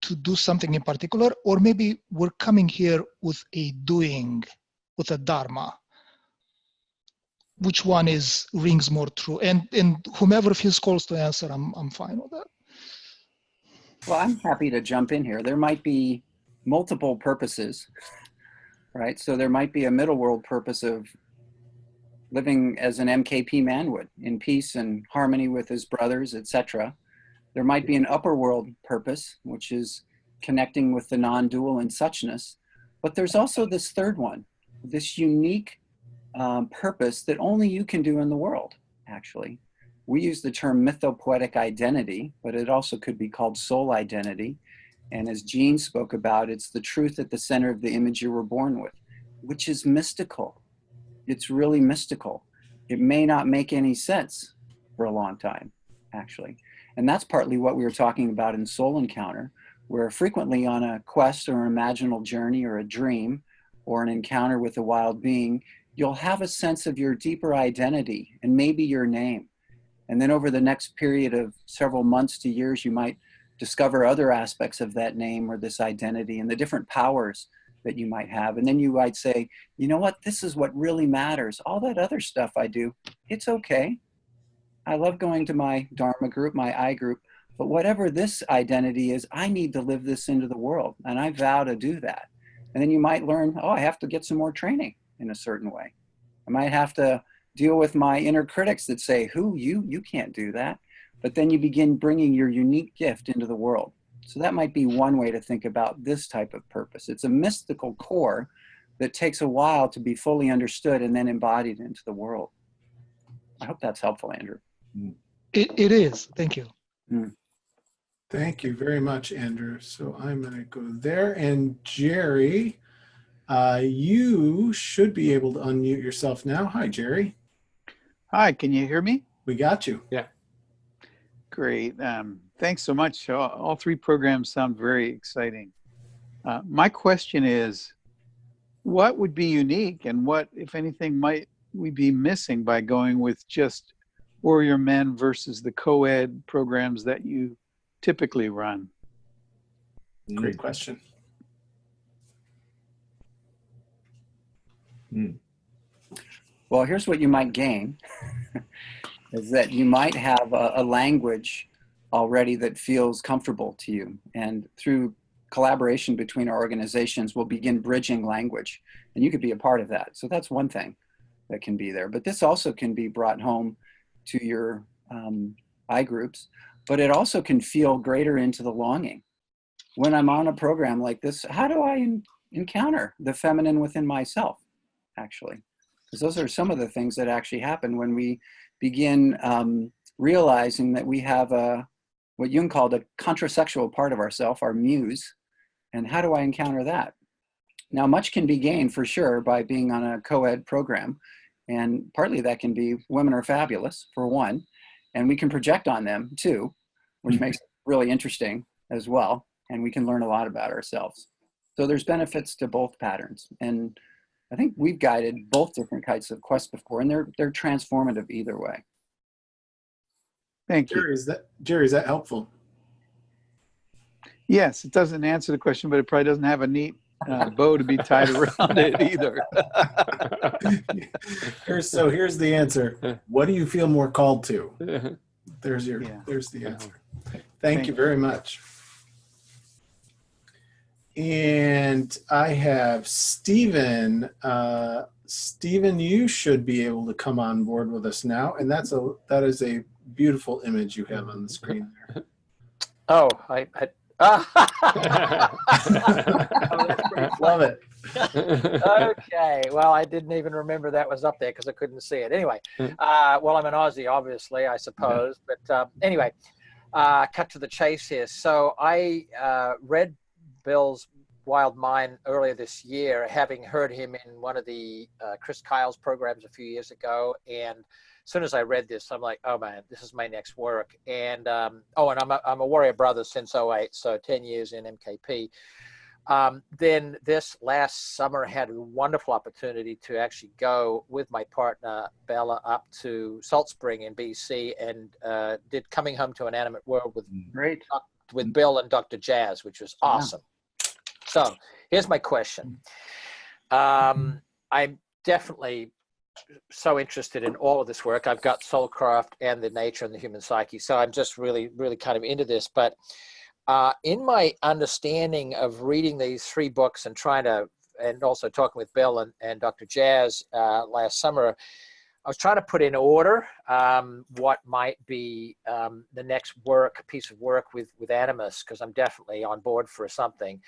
to do something in particular, or maybe we're coming here with a doing, with a dharma? Which one rings more true? And whomever feels calls to answer, I'm fine with that. Well, I'm happy to jump in here. There might be multiple purposes, right? So there might be a middle world purpose of living as an MKP man would, in peace and harmony with his brothers, etc. There might be an upper world purpose, which is connecting with the non-dual and suchness. But there's also this third one, this unique purpose that only you can do in the world, actually. We use the term mythopoetic identity, but it also could be called soul identity. And as Jean spoke about, it's the truth at the center of the image you were born with, which is mystical. It's really mystical. It may not make any sense for a long time, actually. And that's partly what we were talking about in Soul Encounter, where frequently on a quest or an imaginal journey or a dream or an encounter with a wild being, you'll have a sense of your deeper identity and maybe your name. And then over the next period of several months to years, you might discover other aspects of that name or this identity and the different powers that you might have. And then you might say, you know what, this is what really matters. All that other stuff I do, it's okay. I love going to my Dharma group, my I group, but whatever this identity is, I need to live this into the world. And I vow to do that. And then you might learn, oh, I have to get some more training in a certain way. I might have to deal with my inner critics that say, who, you can't do that. But then you begin bringing your unique gift into the world. So that might be one way to think about this type of purpose. It's a mystical core that takes a while to be fully understood and then embodied into the world. I hope that's helpful, Andrew. It is. Thank you. Thank you very much, Andrew. So I'm going to go there. And Jerry, you should be able to unmute yourself now. Hi, Jerry. Hi, can you hear me? We got you. Yeah. Great. Thanks so much. All three programs sound very exciting. My question is, what would be unique and what, if anything, might we be missing by going with just Warrior Men versus the co-ed programs that you typically run? Great question. Well, here's what you might gain, is that you might have a language already that feels comfortable to you. And through collaboration between our organizations, we'll begin bridging language. And you could be a part of that. So that's one thing that can be there. But this also can be brought home to your I groups, but it also can feel greater into the longing. When I'm on a program like this, how do I encounter the feminine within myself, actually? Because those are some of the things that actually happen when we begin realizing that we have what Jung called a contrasexual part of ourself, our muse. And how do I encounter that? Now, much can be gained for sure by being on a co-ed program. And partly that can be women are fabulous, for one. And we can project on them too, which makes it really interesting as well. And we can learn a lot about ourselves. So there's benefits to both patterns. And I think we've guided both different kinds of quests before, and they're transformative either way. Thank you. Jerry, is that helpful? Yes, it doesn't answer the question, but it probably doesn't have a neat bow to be tied around it either. Here's the answer. What do you feel more called to? There's the answer. Thank you very much. And I have Stephen. Stephen, you should be able to come on board with us now. And that is a beautiful image you have on the screen there. Oh, oh, Love it. okay. Well, I didn't even remember that was up there because I couldn't see it. Anyway, well, I'm an Aussie, obviously, I suppose. But anyway, cut to the chase here. So I read Bill's Wild Mind earlier this year, having heard him in one of the Chris Kyle's programs a few years ago. And as soon as I read this, I'm like, oh man, this is my next work. And and I'm a Warrior Brother since '08, so 10 years in MKP. Then this last summer, I had a wonderful opportunity to actually go with my partner Bella up to Salt Spring in BC and did Coming Home to an Animate World with Bill and Dr. Jazz, which was awesome. So here's my question. I'm definitely so interested in all of this work. I've got Soulcraft and the nature and the human psyche. So I'm just really, really kind of into this. But in my understanding of reading these 3 books and and also talking with Bill and Dr. Jazz last summer, I was trying to put in order what might be the next piece of work with Animus, because I'm definitely on board for something.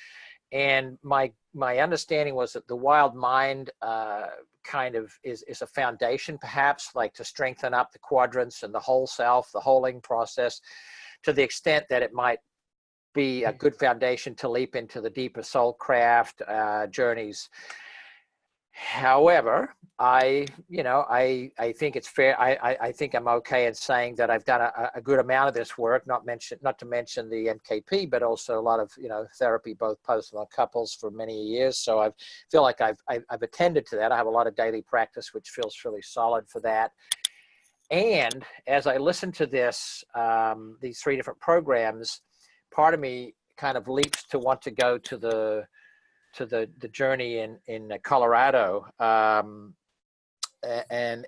And my understanding was that the Wild Mind kind of is a foundation, perhaps, like to strengthen up the quadrants and the whole self, the holing process, to the extent that it might be a good foundation to leap into the deeper Soulcraft journeys. However, I think it's fair. I think I'm okay in saying that I've done a good amount of this work, not to mention the MKP, but also a lot of, therapy, both personal couples for many years. So I feel like I've attended to that. I have a lot of daily practice, which feels really solid for that. And as I listen to these 3 different programs, part of me kind of leaps to want to go to the journey in Colorado, and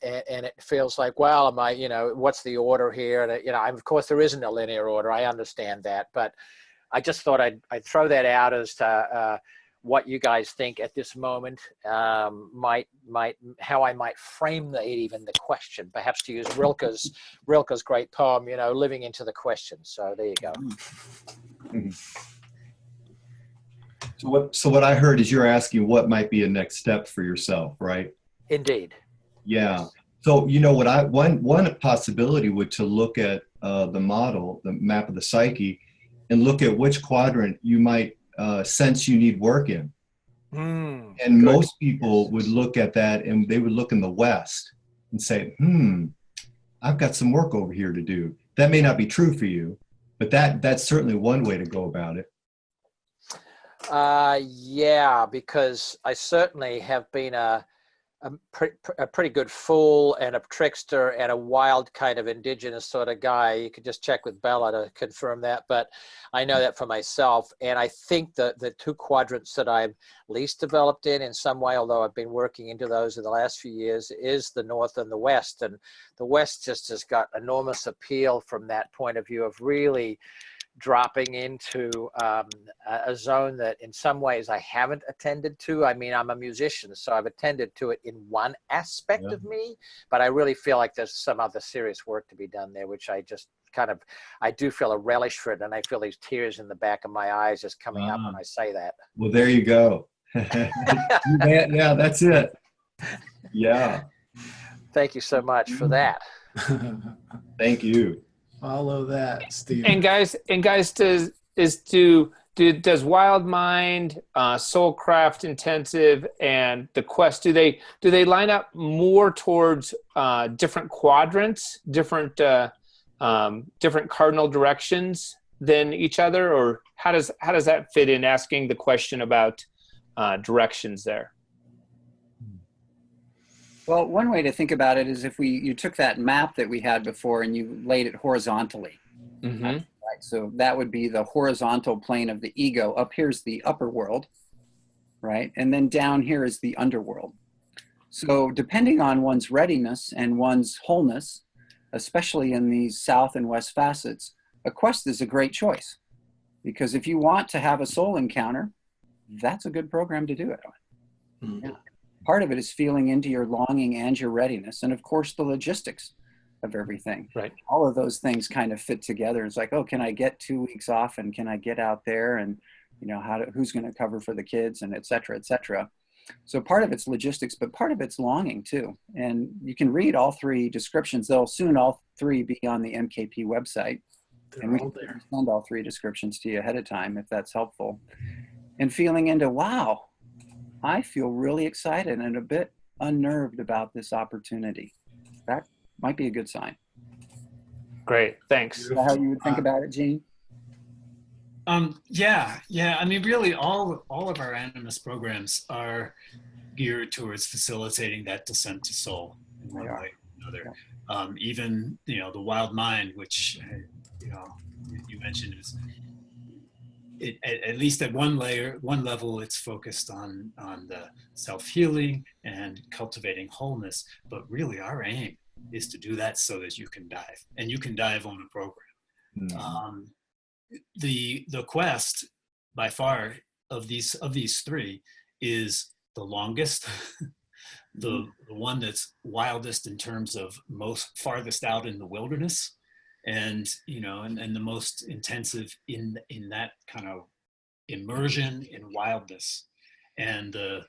it feels like, well, am I, what's the order here? And of course there isn't a linear order. I understand that, but I just thought I'd throw that out as to what you guys think at this moment, how I might frame the question, perhaps to use Rilke's great poem, living into the question. So there you go. So what I heard is you're asking what might be a next step for yourself, right? Indeed. Yeah. So one possibility would to look at the model, the map of the psyche, and look at which quadrant you might sense you need work in. And good. Most people would look at that and they would look in the West and say, I've got some work over here to do. That may not be true for you, but that's certainly one way to go about it. Yeah, because I certainly have been a pretty good fool and a trickster and a wild kind of indigenous sort of guy. You could just check with Bella to confirm that, but I know that for myself. And I think that the 2 quadrants that I've least developed in some way, although I've been working into those in the last few years, is the North and the West. And the West just has got enormous appeal from that point of view of really dropping into a zone that in some ways I haven't attended to. I mean, I'm a musician, so I've attended to it in one aspect of me, but I really feel like there's some other serious work to be done there, which I just I do feel a relish for it, and I feel these tears in the back of my eyes just coming up when I say that. Well, there you go. Yeah, that's it. Yeah. Thank you so much for that. Thank you. Follow that, Steve. And guys, does Wild Mind, Soulcraft Intensive, and the Quest, do they line up more towards different quadrants, different cardinal directions than each other, or how does that fit in? Asking the question about directions there. Well, one way to think about it is if you took that map that we had before and you laid it horizontally. Mm-hmm. Right? So that would be the horizontal plane of the ego. Up here's the upper world, right? And then down here is the underworld. So depending on one's readiness and one's wholeness, especially in these south and west facets, a quest is a great choice. Because if you want to have a soul encounter, that's a good program to do it on. Mhm. Yeah. Part of it is feeling into your longing and your readiness, and of course the logistics of everything. Right. All of those things kind of fit together. It's like, oh, can I get 2 weeks off, and can I get out there, and who's going to cover for the kids, and et cetera, et cetera. So part of it's logistics, but part of it's longing too. And you can read all 3 descriptions. They'll soon all 3 be on the MKP website. And we can send all 3 descriptions to you ahead of time if that's helpful. And feeling into, wow, I feel really excited and a bit unnerved about this opportunity. That might be a good sign. Great, thanks. Is that how you would think about it, Gene? Yeah. I mean, really, all of our Animus programs are geared towards facilitating that descent to soul in one way or another. Yeah. Even the Wild Mind, which you mentioned, is at least at one level, it's focused on the self-healing and cultivating wholeness. But really, our aim is to do that so that you can dive, and you can dive on a program. Mm-hmm. The quest, by far, of these 3 is the longest, the one that's wildest in terms of most farthest out in the wilderness, and and the most intensive in that kind of immersion in wildness, and the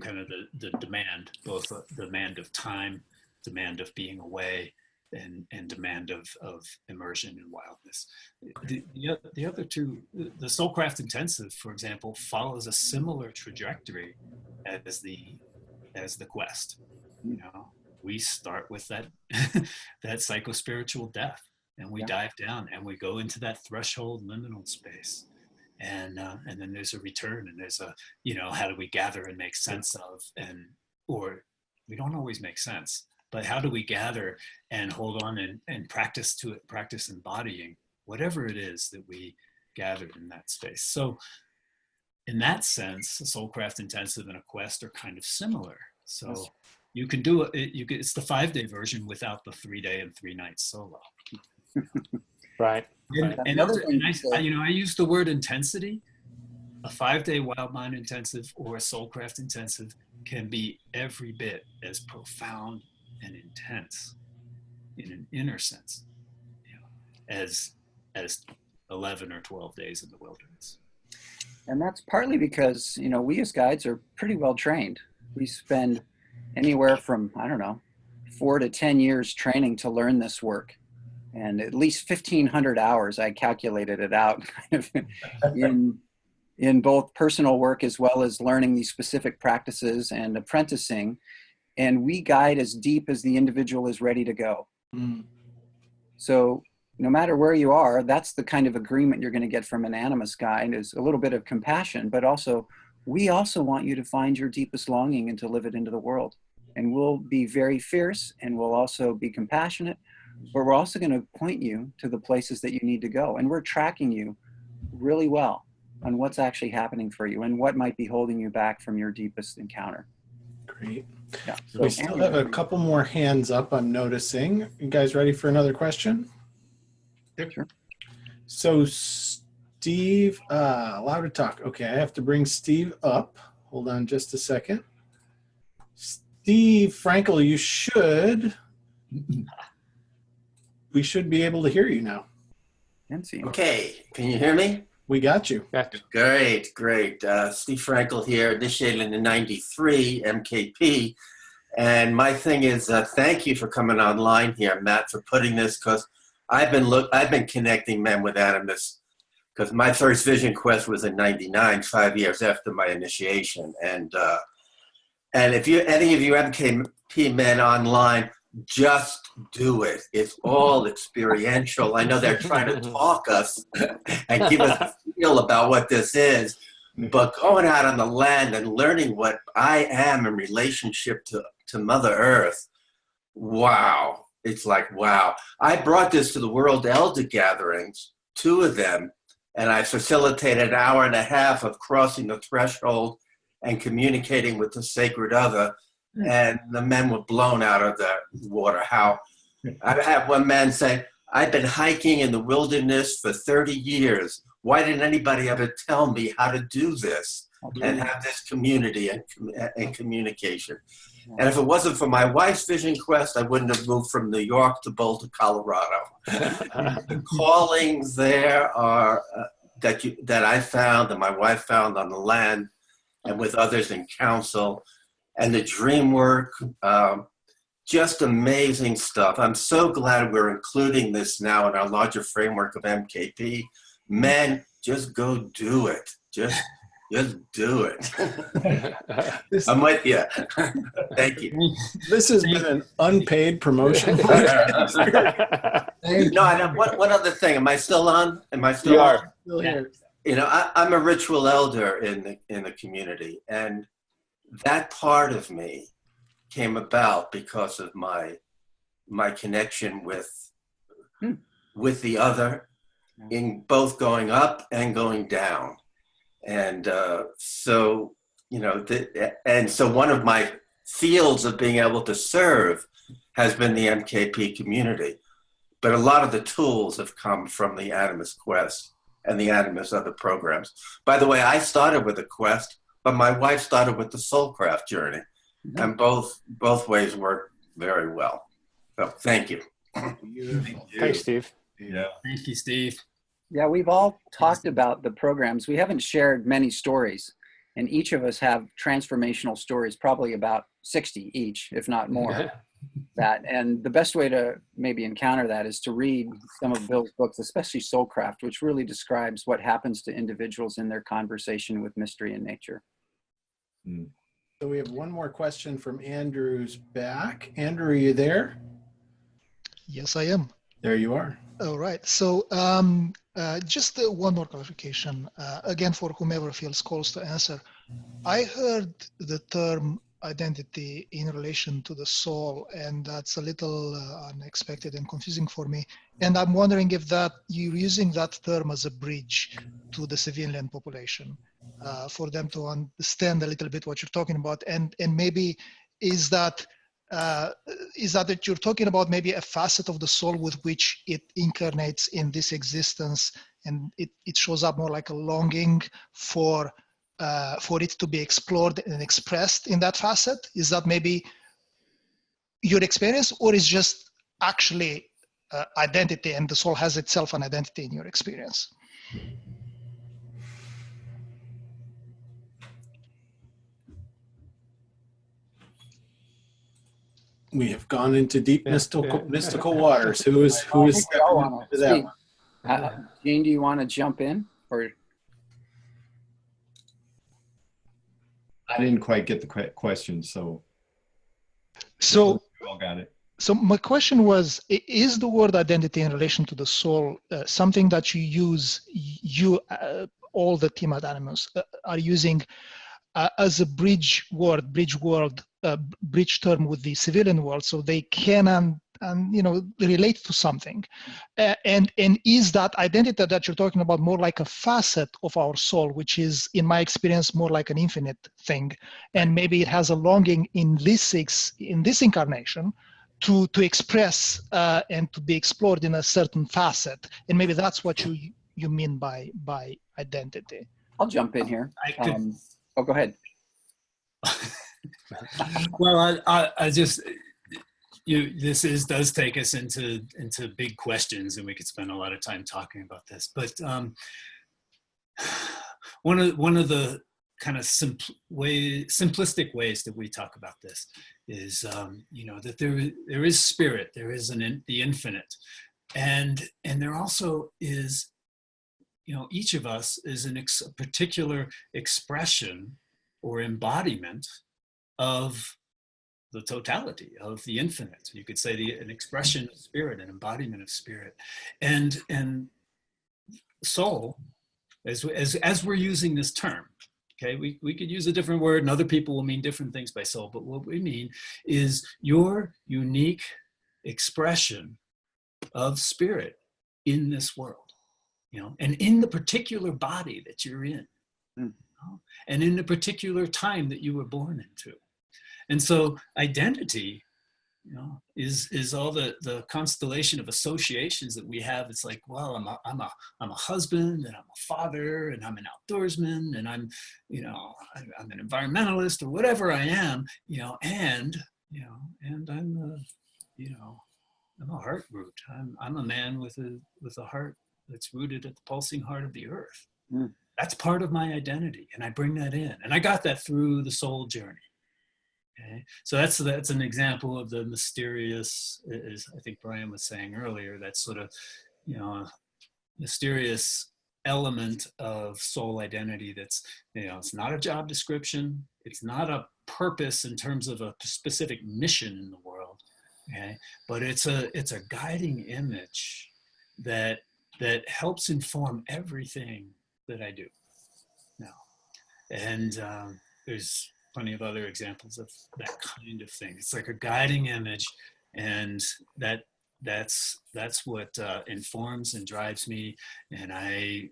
kind of the demand, both the demand of time, demand of being away, and demand of immersion and wildness. The other 2, the Soulcraft Intensive, for example, follows a similar trajectory as the quest. We start with that that psychospiritual death, and we dive down, and we go into that threshold liminal space, and then there's a return, and there's a how do we gather and make sense of, or we don't always make sense. But how do we gather and hold on and practice embodying whatever it is that we gathered in that space? So in that sense, a Soulcraft Intensive and a Quest are kind of similar. So you can do it. It's the 5-day version without the 3-day and 3-night solo. Right. I use the word intensity. A 5-day Wild Mind Intensive or a Soulcraft Intensive can be every bit as profound and intense in an inner sense, as 11 or 12 days in the wilderness. And that's partly because, we as guides are pretty well trained. We spend anywhere from, 4 to 10 years training to learn this work. And at least 1,500 hours, I calculated it out in both personal work as well as learning these specific practices and apprenticing. And we guide as deep as the individual is ready to go. Mm. So no matter where you are, that's the kind of agreement you're going to get from an Animus guide, is a little bit of compassion, but also, we also want you to find your deepest longing and to live it into the world. And we'll be very fierce, and we'll also be compassionate, but we're also going to point you to the places that you need to go. And we're tracking you really well on what's actually happening for you and what might be holding you back from your deepest encounter. Great. Yeah. So we still have a couple more hands up, I'm noticing. You guys ready for another question? Yep. Sure. So Steve, allowed to talk. Okay, I have to bring Steve up. Hold on just a second. Steve Frankel, we should be able to hear you now. Okay, can you hear me? We got you. Great. Steve Frankel here, initiated in '93, MKP. And my thing is, thank you for coming online here, Matt, for putting this, because I've been connecting men with Animus, because my first vision quest was in '99, 5 years after my initiation. And if any of you MKP men online, just do it. It's all experiential. I know they're trying to talk us and give us a feel about what this is, but going out on the land and learning what I am in relationship to Mother Earth, wow. It's like, wow. I brought this to the World Elder Gatherings, 2 of them, and I facilitated an hour and a half of crossing the threshold and communicating with the sacred other. And the men were blown out of the water. How I had one man say, I've been hiking in the wilderness for 30 years. why didn't anybody ever tell me how to do this and have this community and communication? And if it wasn't for my wife's vision quest, I wouldn't have moved from New York to Boulder, Colorado. The callings there are that I found, that my wife found on the land and with others in council, and the dream work, just amazing stuff. I'm so glad we're including this now in our larger framework of MKP. Men, just go do it. Just do it. I'm with you. Thank you. This has been an unpaid promotion. No, one other thing. Am I still on? Am I still You on? are. Still here. You know, I'm a ritual elder in the community, and that part of me came about because of my connection with the other, in both going up and going down. And so, you know, and so one of my fields of being able to serve has been the MKP community. But a lot of the tools have come from the Animus Quest and the Animus other programs. By the way, I started with the Quest, but my wife started with the Soulcraft journey. And both ways work very well. So thank you. Thank you. Thanks, Steve. Yeah. Thank you, Steve. Yeah, we've all talked about the programs. We haven't shared many stories, and each of us have transformational stories, probably about 60 each, if not more. And the best way to maybe encounter that is to read some of Bill's books, especially Soulcraft, which really describes what happens to individuals in their conversation with mystery and nature. So we have one more question from Andrew's back. Andrew, are you there? Yes, I am. There you are. All right. So just one more clarification, again, for whomever feels calls to answer. I heard the term identity in relation to the soul, and that's a little unexpected and confusing for me. And I'm wondering if that you're using that term as a bridge to the civilian population, for them to understand a little bit what you're talking about, and maybe is that you're talking about maybe a facet of the soul with which it incarnates in this existence, and it shows up more like a longing for it to be explored and expressed in that facet? Is that maybe your experience, or is just actually identity, and the soul has itself an identity in your experience? We have gone into deep mystical waters. Who is stepping into that? Gene, do you want to jump in? Or I didn't quite get the question, so you all got it. So my question was, is the word identity in relation to the soul something that you use, all the team at Animus are using as a bridge term with the civilian world, so they can relate to something, and is that identity that you're talking about more like a facet of our soul, which is, in my experience, more like an infinite thing, and maybe it has a longing in this incarnation to express and to be explored in a certain facet, and maybe that's what you mean by identity. I'll jump in here. Go ahead. Well, I just, this does take us into big questions, and we could spend a lot of time talking about this. But one of the kind of simplistic ways that we talk about this is, that there is spirit, there is the infinite, and there also is, each of us is a particular expression or embodiment of the totality of the infinite. You could say an expression of spirit, an embodiment of spirit, and soul, as we're using this term. Okay, we could use a different word, and other people will mean different things by soul, but what we mean is your unique expression of spirit in this world, and in the particular body that you're in, and in the particular time that you were born into. And so identity you know, is all the constellation of associations that we have. It's like, well, I'm a husband, and I'm a father, and I'm an outdoorsman, and I'm, you know, I'm an environmentalist, or whatever I am, you know, and I'm you know, I'm a heart root. I'm a man with a heart that's rooted at the pulsing heart of the earth. Mm. That's part of my identity, and I bring that in, and I got that through the soul journey. Okay, so that's an example of the mysterious, as I think Bryan was saying earlier, that sort of, you know, mysterious element of soul identity. That's, you know, it's not a job description, it's not a purpose in terms of a specific mission in the world. Okay, but it's a guiding image that helps inform everything that I do now. And there's plenty of other examples of that kind of thing. It's like a guiding image, and that's what informs and drives me. And I,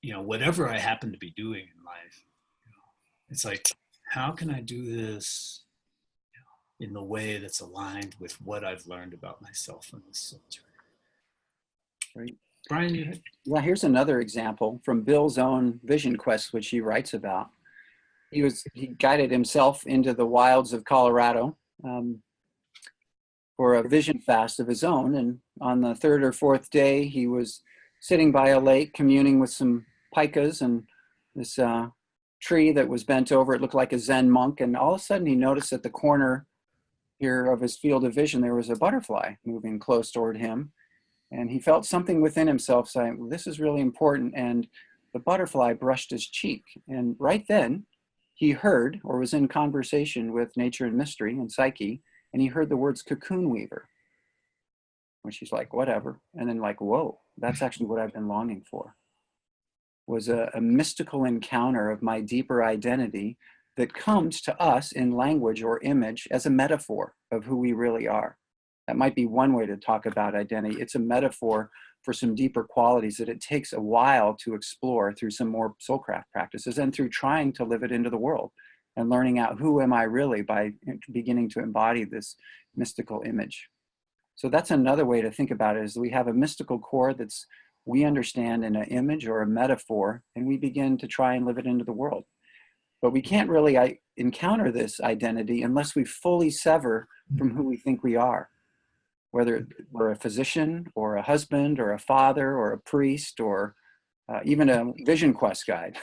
you know, whatever I happen to be doing in life, you know, it's like, how can I do this, you know, in the way that's aligned with what I've learned about myself in this soul journey. Right. Bryan, you had... Yeah, here's another example from Bill's own vision quest, which he writes about. He guided himself into the wilds of Colorado for a vision fast of his own. And on the third or fourth day, he was sitting by a lake communing with some pikas and this tree that was bent over. It looked like a Zen monk. And all of a sudden he noticed at the corner here of his field of vision, there was a butterfly moving close toward him. And he felt something within himself saying, well, this is really important. And the butterfly brushed his cheek. And right then, he heard, or was in conversation with nature and mystery and psyche, and he heard the words cocoon weaver, which he's like, whatever. And then like, whoa, that's actually what I've been longing for. Was a mystical encounter of my deeper identity that comes to us in language or image as a metaphor of who we really are. That might be one way to talk about identity. It's a metaphor for some deeper qualities that it takes a while to explore through some more Soulcraft practices and through trying to live it into the world and learning out who am I really by beginning to embody this mystical image. So that's another way to think about it, is we have a mystical core that's we understand in an image or a metaphor, and we begin to try and live it into the world. But we can't really encounter this identity unless we fully sever from who we think we are. Whether we're a physician or a husband or a father or a priest or even a vision quest guide,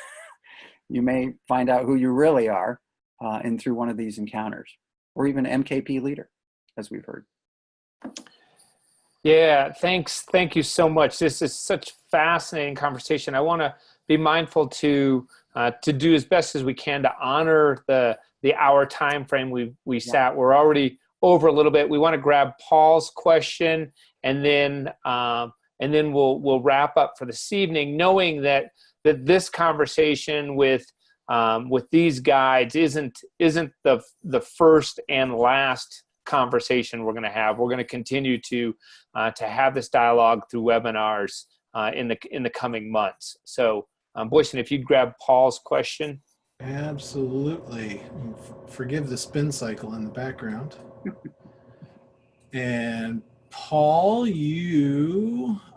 you may find out who you really are and through one of these encounters, or even MKP leader, as we've heard. Yeah, thanks. Thank you so much. This is such fascinating conversation. I want to be mindful to do as best as we can to honor the hour time frame we sat. We're already over a little bit. We want to grab Paul's question, and then we'll wrap up for this evening, knowing that this conversation with these guides isn't the first and last conversation we're going to have. We're going to continue to have this dialogue through webinars in the coming months. So, Boyson, if you'd grab Paul's question. Absolutely. Forgive the spin cycle in the background. And Paul,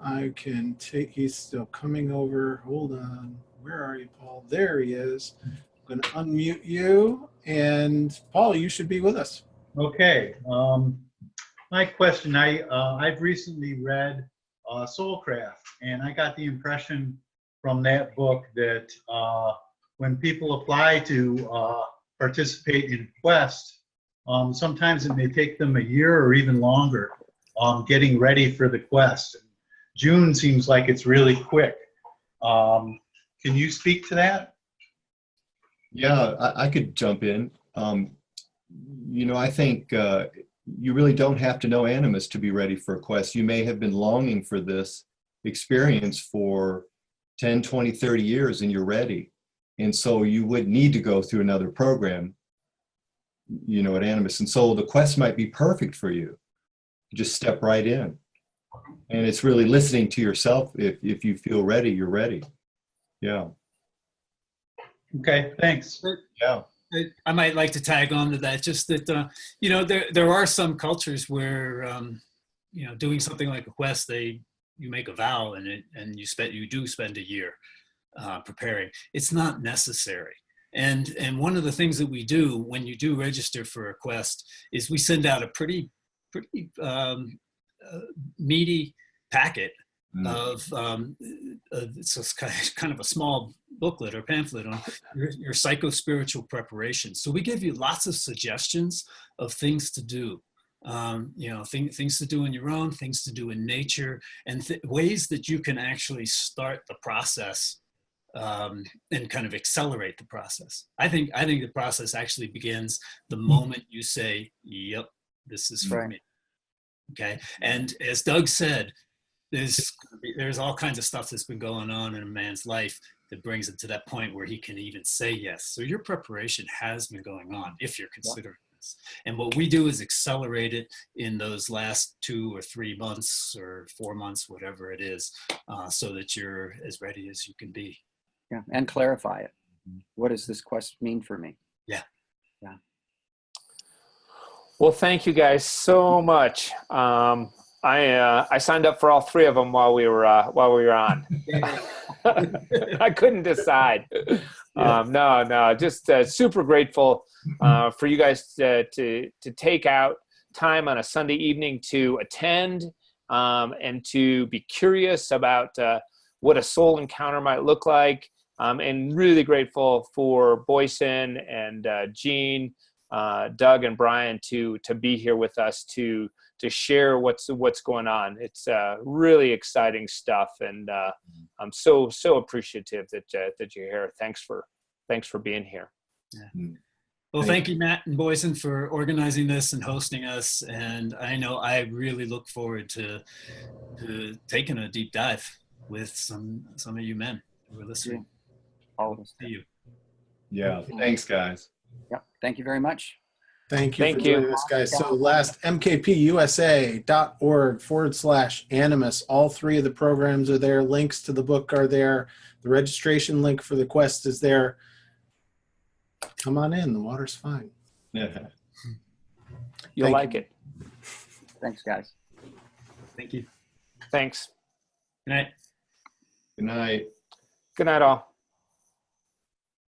I can take, he's still coming over. Hold on. Where are you, Paul? There he is. I'm going to unmute you. And Paul, you should be with us. Okay. My question, I've recently read Soulcraft, and I got the impression from that book that when people apply to participate in Quest, sometimes it may take them a year or even longer getting ready for the Quest. June seems like it's really quick. Can you speak to that? Yeah, I could jump in. I think you really don't have to know Animus to be ready for a Quest. You may have been longing for this experience for 10, 20, 30 years, and you're ready. And so you would need to go through another program, at Animus. And so the Quest might be perfect for you. Just step right in. And it's really listening to yourself. If you feel ready, you're ready. Yeah. Okay, thanks. Yeah. I might like to tag on to that. Just that you know, there are some cultures where you know, doing something like a quest, you make a vow and you do spend a year preparing. It's not necessary. And one of the things that we do when you do register for a quest is we send out a pretty meaty packet of it's kind of a small booklet or pamphlet on your psycho-spiritual preparation. So we give you lots of suggestions of things to do. You know, things to do on your own, things to do in nature, and ways that you can actually start the process and kind of accelerate the process. I think the process actually begins the moment you say, "Yep, this is for me." Okay, and as Doug said, there's all kinds of stuff that's been going on in a man's life that brings him to that point where he can even say yes. So your preparation has been going on if you're considering this. And what we do is accelerate it in those last 2 or 3 months or 4 months, whatever it is, so that you're as ready as you can be. Yeah, and clarify it. What does this quest mean for me? Yeah. Yeah. Well, thank you guys so much. I signed up for all 3 of them while we were on. I couldn't decide. No, just super grateful for you guys to take out time on a Sunday evening to attend and to be curious about what a soul encounter might look like. And really grateful for Boyson and Gene, Doug and Bryan to be here with us to share what's going on. It's really exciting stuff, and I'm so appreciative that you're here. Thanks for being here. Yeah. Well, thank you, Matt and Boyson, for organizing this and hosting us. And I know I really look forward to taking a deep dive with some of you men who are listening. All of us. See you. Yeah. Thanks, guys. Yep. Thank you very much. Thank you Thank for you. joining us, guys. So last, mkpusa.org/Animus. All 3 of the programs are there. Links to the book are there. The registration link for the quest is there. Come on in. The water's fine. Yeah. You'll like it. Thanks, guys. Thank you. Thanks. Good night. Good night. Good night, all.